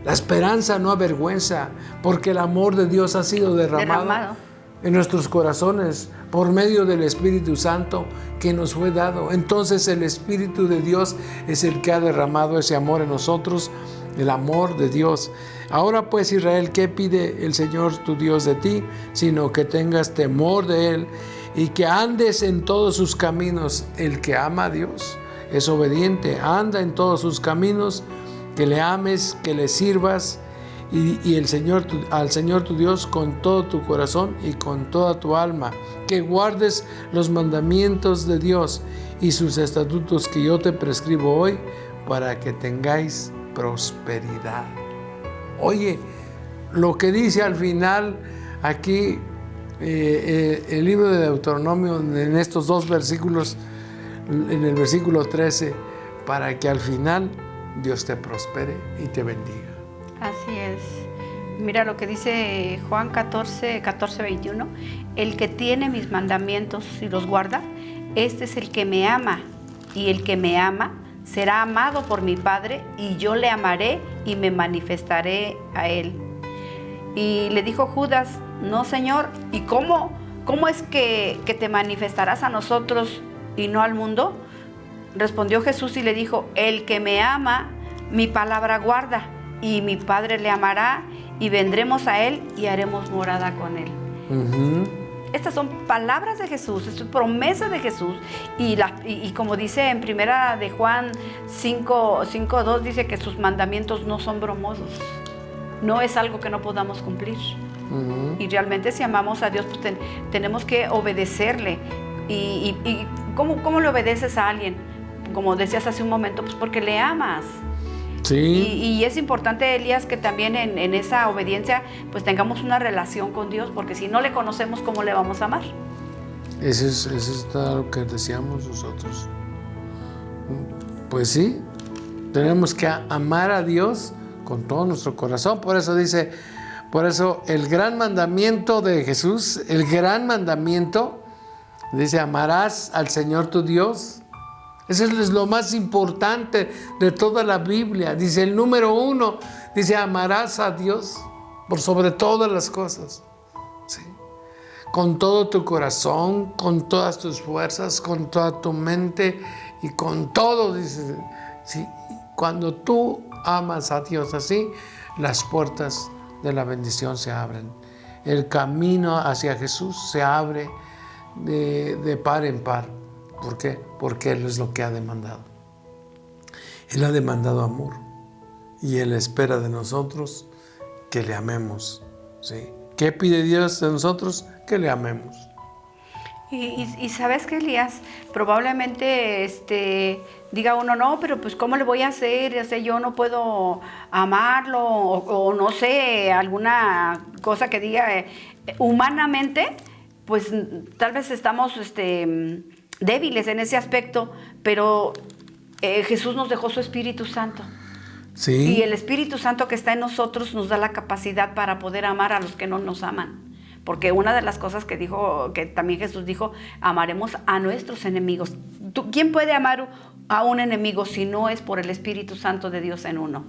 La esperanza no avergüenza, porque el amor de Dios ha sido derramado en nuestros corazones por medio del Espíritu Santo que nos fue dado. Entonces el Espíritu de Dios es el que ha derramado ese amor en nosotros, el amor de Dios. Ahora pues, Israel, ¿qué pide el Señor tu Dios de ti? Sino que tengas temor de Él y que andes en todos sus caminos. El que ama a Dios es obediente, anda en todos sus caminos, que le ames, que le sirvas y al Señor tu Dios con todo tu corazón y con toda tu alma, que guardes los mandamientos de Dios y sus estatutos que yo te prescribo hoy, para que tengáis prosperidad. Oye, lo que dice al final aquí el libro de Deuteronomio, en estos 2 versículos, en el versículo 13, para que al final Dios te prospere y te bendiga. Así es. Mira lo que dice Juan 14:21. El que tiene mis mandamientos y los guarda, este es el que me ama. Y el que me ama será amado por mi Padre, y yo le amaré y me manifestaré a él. Y le dijo Judas: no, Señor, ¿y cómo es que te manifestarás a nosotros y no al mundo? Respondió Jesús y le dijo: el que me ama, mi palabra guarda, y mi Padre le amará, y vendremos a él y haremos morada con él. Estas son palabras de Jesús, es promesa de Jesús. Y como dice en primera de Juan 5:2, dice que sus mandamientos no son bromosos. No es algo que no podamos cumplir. Y realmente, si amamos a Dios, pues tenemos que obedecerle. ¿Y cómo le obedeces a alguien? Como decías hace un momento, pues porque le amas. Sí. Y es importante, Elías, que también en esa obediencia pues tengamos una relación con Dios, porque si no le conocemos, ¿cómo le vamos a amar? Eso es todo lo que deseamos nosotros. Pues sí, tenemos que amar a Dios con todo nuestro corazón. Por eso el gran mandamiento de Jesús, el gran mandamiento, dice: amarás al Señor tu Dios. Eso es lo más importante de toda la Biblia. Dice el número 1, dice: amarás a Dios por sobre todas las cosas. ¿Sí? Con todo tu corazón, con todas tus fuerzas, con toda tu mente y con todo. Dice, ¿sí? Cuando tú amas a Dios así, las puertas de la bendición se abren. El camino hacia Jesús se abre de par en par. ¿Por qué? Porque Él es lo que ha demandado. Él ha demandado amor. Y Él espera de nosotros que le amemos. ¿Sí? ¿Qué pide Dios de nosotros? Que le amemos. Y sabes que, Elías, probablemente diga uno: no, pero pues ¿cómo le voy a hacer? O sea, yo no puedo amarlo, o no sé, alguna cosa que diga humanamente, pues tal vez estamos débiles en ese aspecto, pero Jesús nos dejó su Espíritu Santo. Sí. Y el Espíritu Santo que está en nosotros nos da la capacidad para poder amar a los que no nos aman. Porque una de las cosas que dijo, que también Jesús dijo, amaremos a nuestros enemigos. ¿Quién puede amar a un enemigo si no es por el Espíritu Santo de Dios en uno?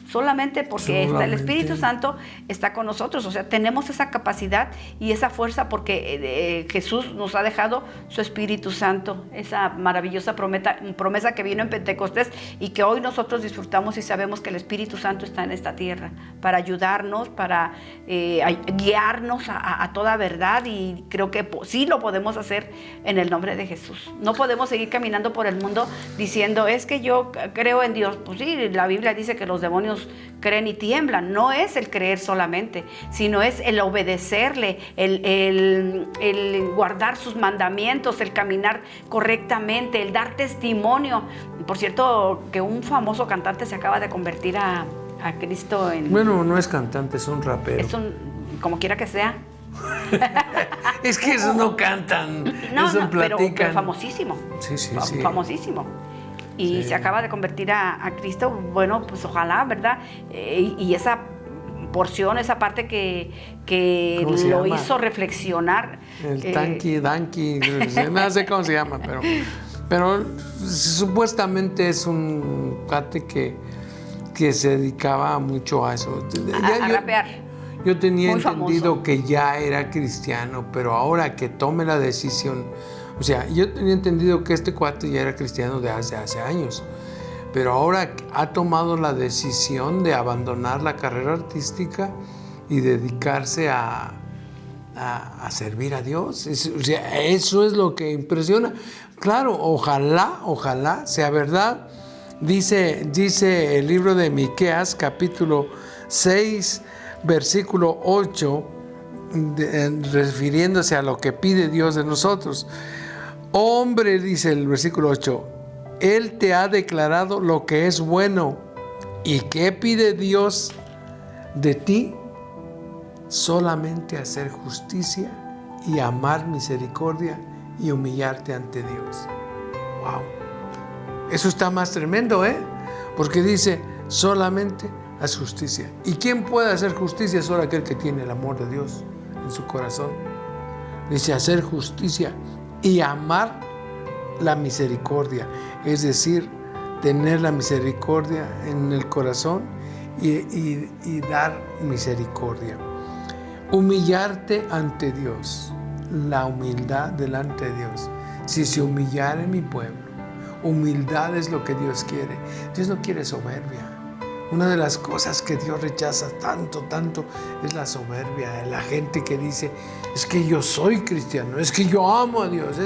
Solamente porque el Espíritu Santo está con nosotros. O sea, tenemos esa capacidad y esa fuerza porque Jesús nos ha dejado su Espíritu Santo, esa maravillosa promesa que vino en Pentecostés y que hoy nosotros disfrutamos y sabemos que el Espíritu Santo está en esta tierra para ayudarnos, para guiarnos a toda verdad, y creo que sí lo podemos hacer en el nombre de Jesús. No podemos seguir caminando por el mundo diciendo, es que yo creo en Dios. Pues sí, la Biblia dice que los demonios creen y tiemblan. No es el creer solamente, sino es el obedecerle, el guardar sus mandamientos, el caminar correctamente, el dar testimonio. Por cierto, que un famoso cantante se acaba de convertir a Cristo en... Bueno, no es cantante, es un rapero. Es un, como quiera que sea. Es que esos no cantan, No, esos no, platican. pero famosísimo. Sí. Famosísimo. Y se acaba de convertir a Cristo. Bueno, pues ojalá, ¿verdad? Y esa porción, esa parte que lo hizo reflexionar. El Danky, no sé cómo se llama, pero supuestamente es un cuate que se dedicaba mucho a eso. A rapear. Yo tenía Muy entendido famoso. que ya era cristiano, pero ahora que tome la decisión, o sea, yo tenía entendido que este cuate ya era cristiano de hace años, pero ahora ha tomado la decisión de abandonar la carrera artística y dedicarse a servir a Dios. O sea, eso es lo que impresiona. Claro, ojalá sea verdad. Dice el libro de Miqueas, capítulo 6, versículo 8, refiriéndose a lo que pide Dios de nosotros. Hombre, dice el versículo 8, Él te ha declarado lo que es bueno. ¿Y qué pide Dios de ti? Solamente hacer justicia y amar misericordia y humillarte ante Dios. ¡Wow! Eso está más tremendo, porque dice, solamente haz justicia. ¿Y quién puede hacer justicia? Solo aquel que tiene el amor de Dios en su corazón. Dice, hacer justicia y amar la misericordia, es decir, tener la misericordia en el corazón y dar misericordia. Humillarte ante Dios, la humildad delante de Dios. Si se humillare mi pueblo, humildad es lo que Dios quiere. Dios no quiere soberbia. Una de las cosas que Dios rechaza tanto es la soberbia. La gente que dice, es que yo soy cristiano, es que yo amo a Dios.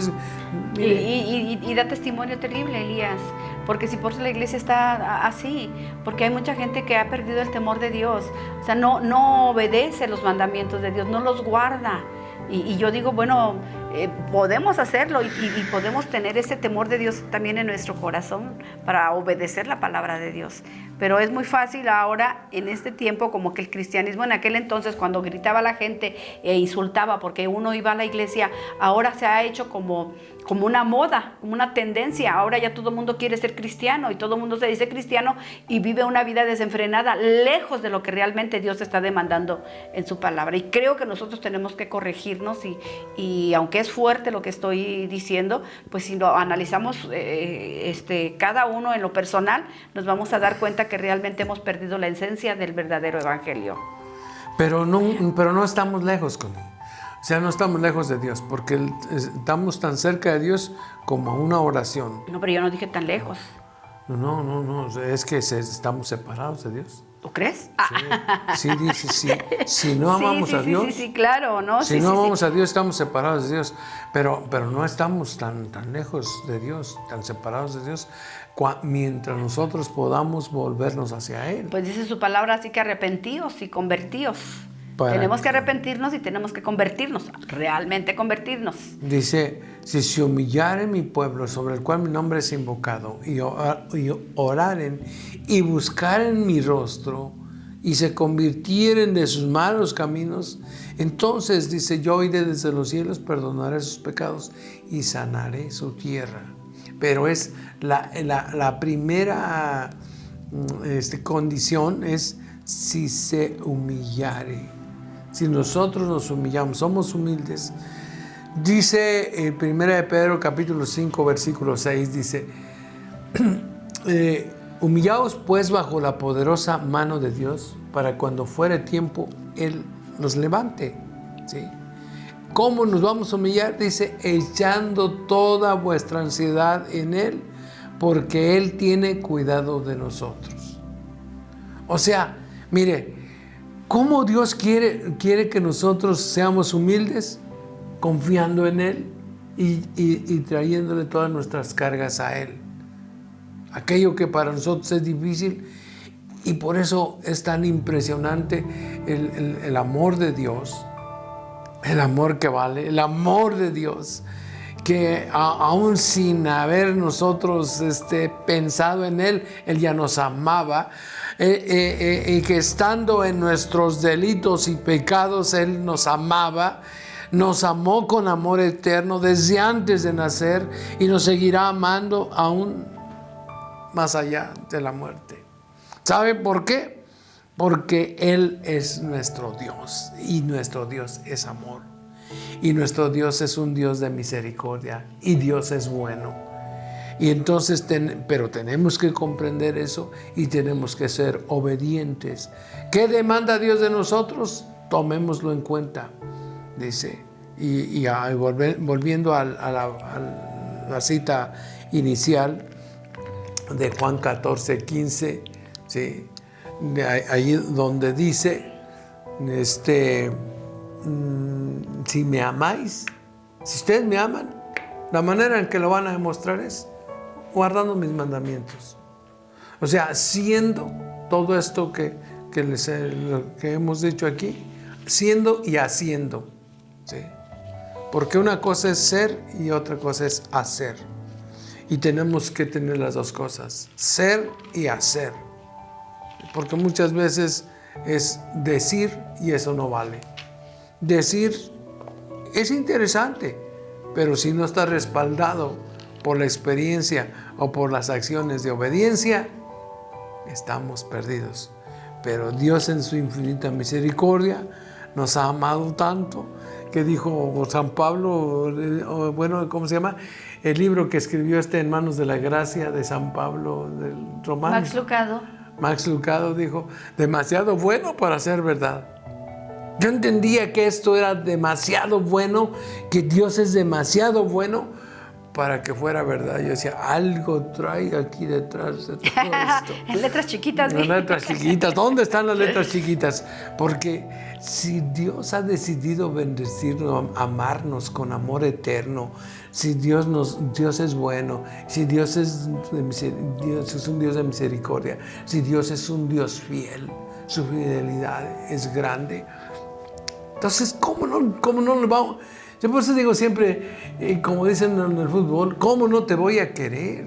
Y da testimonio terrible, Elías, porque si por eso la iglesia está así, porque hay mucha gente que ha perdido el temor de Dios, o sea, no obedece los mandamientos de Dios, no los guarda. Y yo digo, bueno, podemos hacerlo y podemos tener ese temor de Dios también en nuestro corazón para obedecer la palabra de Dios. Pero es muy fácil ahora, en este tiempo, como que el cristianismo en aquel entonces, cuando gritaba a la gente e insultaba porque uno iba a la iglesia, ahora se ha hecho como una moda, como una tendencia. Ahora ya todo el mundo quiere ser cristiano y todo el mundo se dice cristiano y vive una vida desenfrenada, lejos de lo que realmente Dios está demandando en su palabra. Y creo que nosotros tenemos que corregirnos y aunque es fuerte lo que estoy diciendo, pues si lo analizamos cada uno en lo personal, nos vamos a dar cuenta que realmente hemos perdido la esencia del verdadero evangelio. Pero no estamos lejos con él. O sea, no estamos lejos de Dios, porque estamos tan cerca de Dios como a una oración. No, pero yo no dije tan lejos. No, es que estamos separados de Dios. ¿Tú crees? Sí, dice, sí. Si no amamos a Dios. Sí, claro, ¿no? Si no amamos a Dios, estamos separados de Dios. Pero no estamos tan lejos de Dios, tan separados de Dios, mientras nosotros podamos volvernos hacia Él. Pues dice su palabra, así que arrepentíos y convertíos. Tenemos que arrepentirnos y tenemos que convertirnos, realmente convertirnos. Dice, si se humillare mi pueblo sobre el cual mi nombre es invocado y oraren y buscaren mi rostro y se convirtieren de sus malos caminos, entonces dice, yo iré desde los cielos, perdonaré sus pecados y sanaré su tierra. pero es la primera condición es si se humillare. Si nosotros nos humillamos, somos humildes. Dice en 1 de Pedro capítulo 5 versículo 6, dice, humillaos pues bajo la poderosa mano de Dios, para cuando fuere tiempo Él nos levante. ¿Sí? ¿Cómo nos vamos a humillar? Dice, echando toda vuestra ansiedad en Él, porque Él tiene cuidado de nosotros. O sea, mire, ¿cómo Dios quiere que nosotros seamos humildes? Confiando en Él y trayéndole todas nuestras cargas a Él. Aquello que para nosotros es difícil, y por eso es tan impresionante el amor de Dios, el amor que vale, el amor de Dios, que aún sin haber nosotros pensado en Él, Él ya nos amaba, y que estando en nuestros delitos y pecados, Él nos amaba. Nos amó con amor eterno desde antes de nacer y nos seguirá amando aún más allá de la muerte. ¿Sabe por qué? Porque Él es nuestro Dios y nuestro Dios es amor. Y nuestro Dios es un Dios de misericordia y Dios es bueno. Y entonces, pero tenemos que comprender eso y tenemos que ser obedientes. ¿Qué demanda Dios de nosotros? Tomémoslo en cuenta. Dice, y volviendo a la cita inicial de Juan 14:15, ¿sí? Ahí donde dice, si me amáis, si ustedes me aman, la manera en que lo van a demostrar es guardando mis mandamientos. O sea, haciendo todo esto que hemos dicho aquí, siendo y haciendo. ¿Sí? Porque una cosa es ser y otra cosa es hacer. Y tenemos que tener las dos cosas, ser y hacer. Porque muchas veces es decir y eso no vale. Decir es interesante, pero si no está respaldado por la experiencia o por las acciones de obediencia, estamos perdidos. Pero Dios en su infinita misericordia nos ha amado tanto que dijo San Pablo, bueno, ¿cómo se llama? El libro que escribió en Manos de la Gracia de San Pablo del Romano. Max Lucado dijo, demasiado bueno para ser verdad. Yo entendía que esto era demasiado bueno, que Dios es demasiado bueno para que fuera verdad. Yo decía, algo trae aquí detrás de todo esto. En letras chiquitas. En letras chiquitas. ¿Dónde están las letras chiquitas? Porque si Dios ha decidido bendecirnos, amarnos con amor eterno, si Dios es bueno, si Dios es un Dios de misericordia, si Dios es un Dios fiel, su fidelidad es grande. Entonces, ¿cómo no lo vamos? Yo por eso digo siempre, como dicen en el fútbol, ¿cómo no te voy a querer?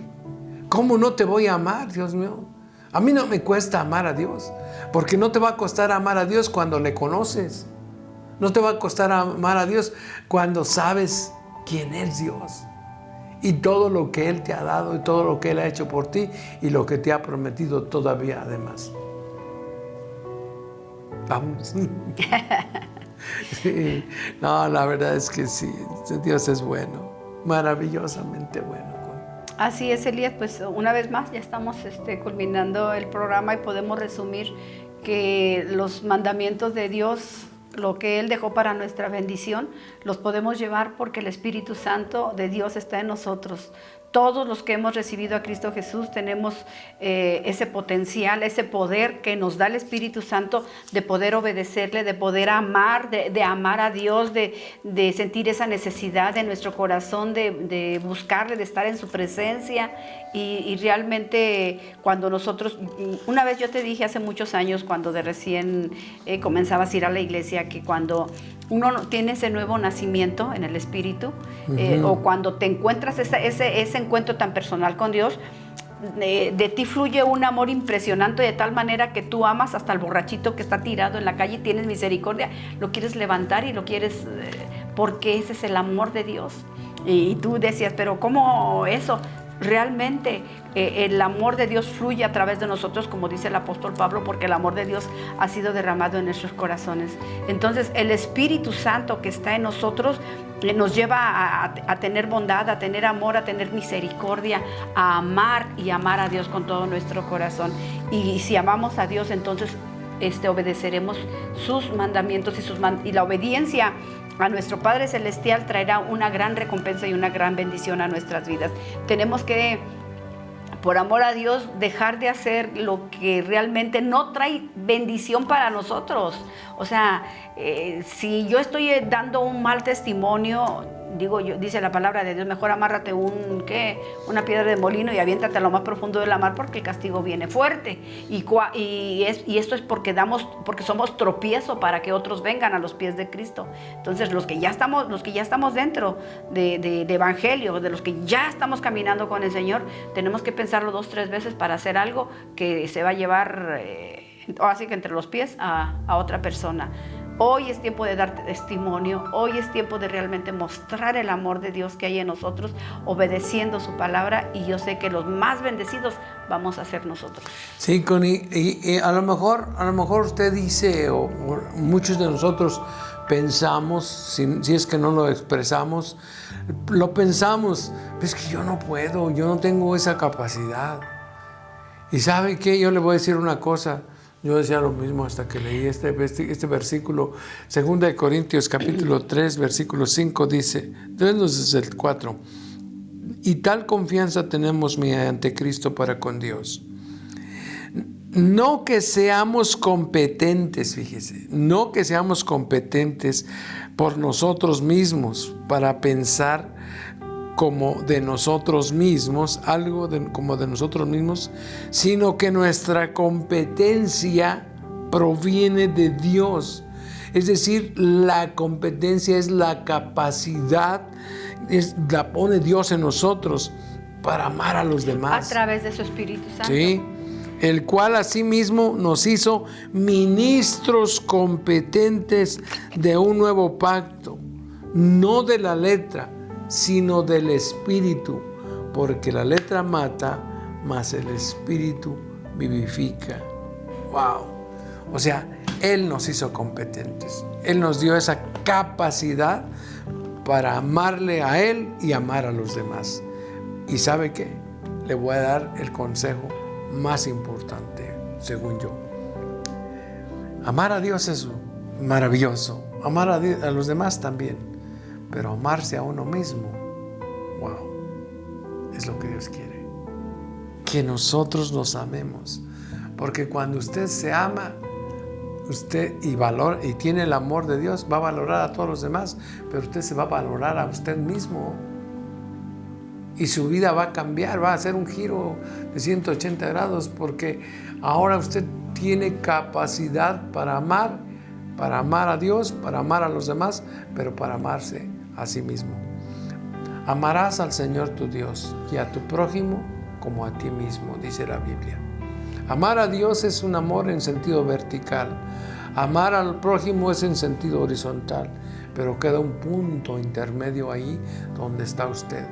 ¿Cómo no te voy a amar, Dios mío? A mí no me cuesta amar a Dios, porque no te va a costar amar a Dios cuando le conoces. No te va a costar amar a Dios cuando sabes quién es Dios y todo lo que Él te ha dado y todo lo que Él ha hecho por ti y lo que te ha prometido todavía además. Vamos. Sí. No, la verdad es que sí, Dios es bueno, maravillosamente bueno. Así es, Elías, pues una vez más ya estamos culminando el programa y podemos resumir que los mandamientos de Dios, lo que Él dejó para nuestra bendición, los podemos llevar porque el Espíritu Santo de Dios está en nosotros. Todos los que hemos recibido a Cristo Jesús tenemos ese potencial, ese poder que nos da el Espíritu Santo de poder obedecerle, de poder amar, de amar a Dios, de sentir esa necesidad de nuestro corazón, de buscarle, de estar en su presencia. Y realmente cuando nosotros, una vez yo te dije hace muchos años, cuando de recién comenzabas a ir a la iglesia, que cuando uno tiene ese nuevo nacimiento en el Espíritu, o cuando te encuentras ese encuentro tan personal con Dios, de ti fluye un amor impresionante de tal manera que tú amas hasta el borrachito que está tirado en la calle y tienes misericordia, lo quieres levantar y lo quieres, porque ese es el amor de Dios. Y tú decías, pero ¿cómo eso? Realmente el amor de Dios fluye a través de nosotros, como dice el apóstol Pablo, porque el amor de Dios ha sido derramado en nuestros corazones. Entonces el Espíritu Santo que está en nosotros nos lleva a tener bondad, a tener amor, a tener misericordia, a amar y amar a Dios con todo nuestro corazón. Y si amamos a Dios, entonces obedeceremos sus mandamientos y la obediencia a nuestro Padre Celestial traerá una gran recompensa y una gran bendición a nuestras vidas. Tenemos que, por amor a Dios, dejar de hacer lo que realmente no trae bendición para nosotros. O sea, si yo estoy dando un mal testimonio, dice la palabra de Dios, mejor amárrate una piedra de molino y aviéntate a lo más profundo de la mar, porque el castigo viene fuerte. Y esto es porque somos tropiezo para que otros vengan a los pies de Cristo. Entonces, los que ya estamos dentro de evangelio, de los que ya estamos caminando con el Señor, tenemos que pensarlo 2-3 veces para hacer algo que se va a llevar, así que entre los pies a otra persona. Hoy es tiempo de dar testimonio, hoy es tiempo de realmente mostrar el amor de Dios que hay en nosotros, obedeciendo su palabra, y yo sé que los más bendecidos vamos a ser nosotros. Sí, Connie, y a lo mejor usted dice, o muchos de nosotros pensamos, si es que no lo expresamos, lo pensamos, es que yo no puedo, yo no tengo esa capacidad. Y ¿sabe qué? Yo le voy a decir una cosa. Yo decía lo mismo hasta que leí este versículo. 2 Corintios capítulo 3, versículo 5 dice, desde el 4, y tal confianza tenemos mediante Cristo para con Dios. No que seamos competentes, fíjese, no que seamos competentes por nosotros mismos para pensar como de nosotros mismos, como de nosotros mismos, sino que nuestra competencia proviene de Dios. Es decir, la competencia es la capacidad, la pone Dios en nosotros para amar a los demás. A través de su Espíritu Santo. Sí, el cual asimismo nos hizo ministros competentes de un nuevo pacto, no de la letra, sino del Espíritu, porque la letra mata, mas el Espíritu vivifica. ¡Wow! O sea, Él nos hizo competentes. Él nos dio esa capacidad para amarle a Él y amar a los demás. ¿Y sabe qué? Le voy a dar el consejo más importante, según yo. Amar a Dios es maravilloso. Amar a los demás también. Pero amarse a uno mismo, wow, es lo que Dios quiere. Que nosotros nos amemos. Porque cuando usted se ama, usted y tiene el amor de Dios, va a valorar a todos los demás, pero usted se va a valorar a usted mismo. Y su vida va a cambiar, va a hacer un giro de 180 grados, porque ahora usted tiene capacidad para amar a Dios, para amar a los demás, pero para amarse a sí mismo. Amarás al Señor tu Dios y a tu prójimo como a ti mismo, dice la Biblia. Amar a Dios es un amor en sentido vertical. Amar al prójimo es en sentido horizontal, pero queda un punto intermedio ahí donde está usted.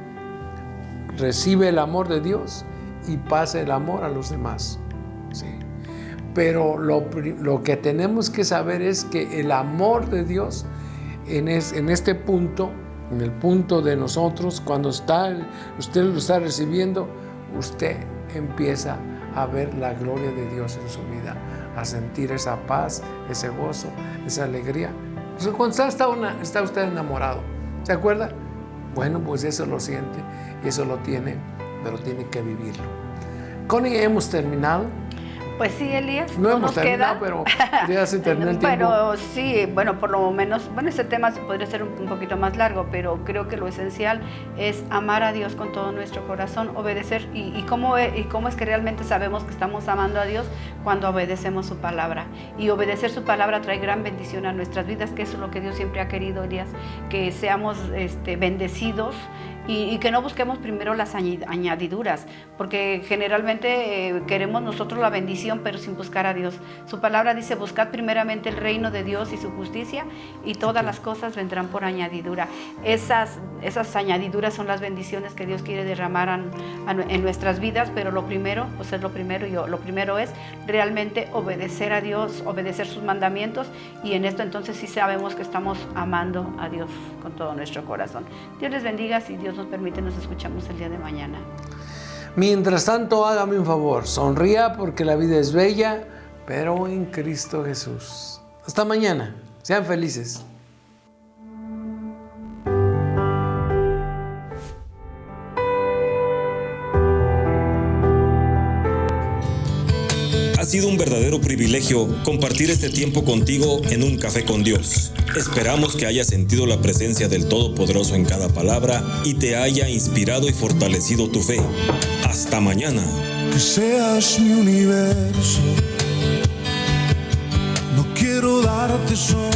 Recibe el amor de Dios y pasa el amor a los demás. Sí. Pero lo que tenemos que saber es que el amor de Dios en este punto, en el punto de nosotros, cuando usted lo está recibiendo, usted empieza a ver la gloria de Dios en su vida, a sentir esa paz, ese gozo, esa alegría. Cuando está usted enamorado, ¿se acuerda? Bueno, pues eso lo siente y eso lo tiene, pero tiene que vivirlo. Connie, hemos terminado. Pues sí, Elías, no hemos nos terminado, queda. pero ya se terminó el tiempo. Bueno, sí, por lo menos, este tema podría ser un poquito más largo, pero creo que lo esencial es amar a Dios con todo nuestro corazón, obedecer, y cómo es que realmente sabemos que estamos amando a Dios cuando obedecemos su palabra. Y obedecer su palabra trae gran bendición a nuestras vidas, que eso es lo que Dios siempre ha querido, Elías, que seamos bendecidos y que no busquemos primero las añadiduras, porque generalmente queremos nosotros la bendición, pero sin buscar a Dios. Su palabra dice: buscad primeramente el reino de Dios y su justicia, y todas las cosas vendrán por añadidura. Esas añadiduras son las bendiciones que Dios quiere derramar en nuestras vidas, pero lo primero, pues es lo primero, lo primero es realmente obedecer a Dios, obedecer sus mandamientos, y en esto entonces sí sabemos que estamos amando a Dios con todo nuestro corazón. Dios les bendiga. Si Dios nos permite, nos escuchamos el día de mañana. Mientras tanto, hágame un favor, sonría, porque la vida es bella, pero en Cristo Jesús. Hasta mañana, sean felices. Ha sido un verdadero privilegio compartir este tiempo contigo en Un Café con Dios. Esperamos que hayas sentido la presencia del Todopoderoso en cada palabra y te haya inspirado y fortalecido tu fe. Hasta mañana. Que seas mi universo. No quiero darte solo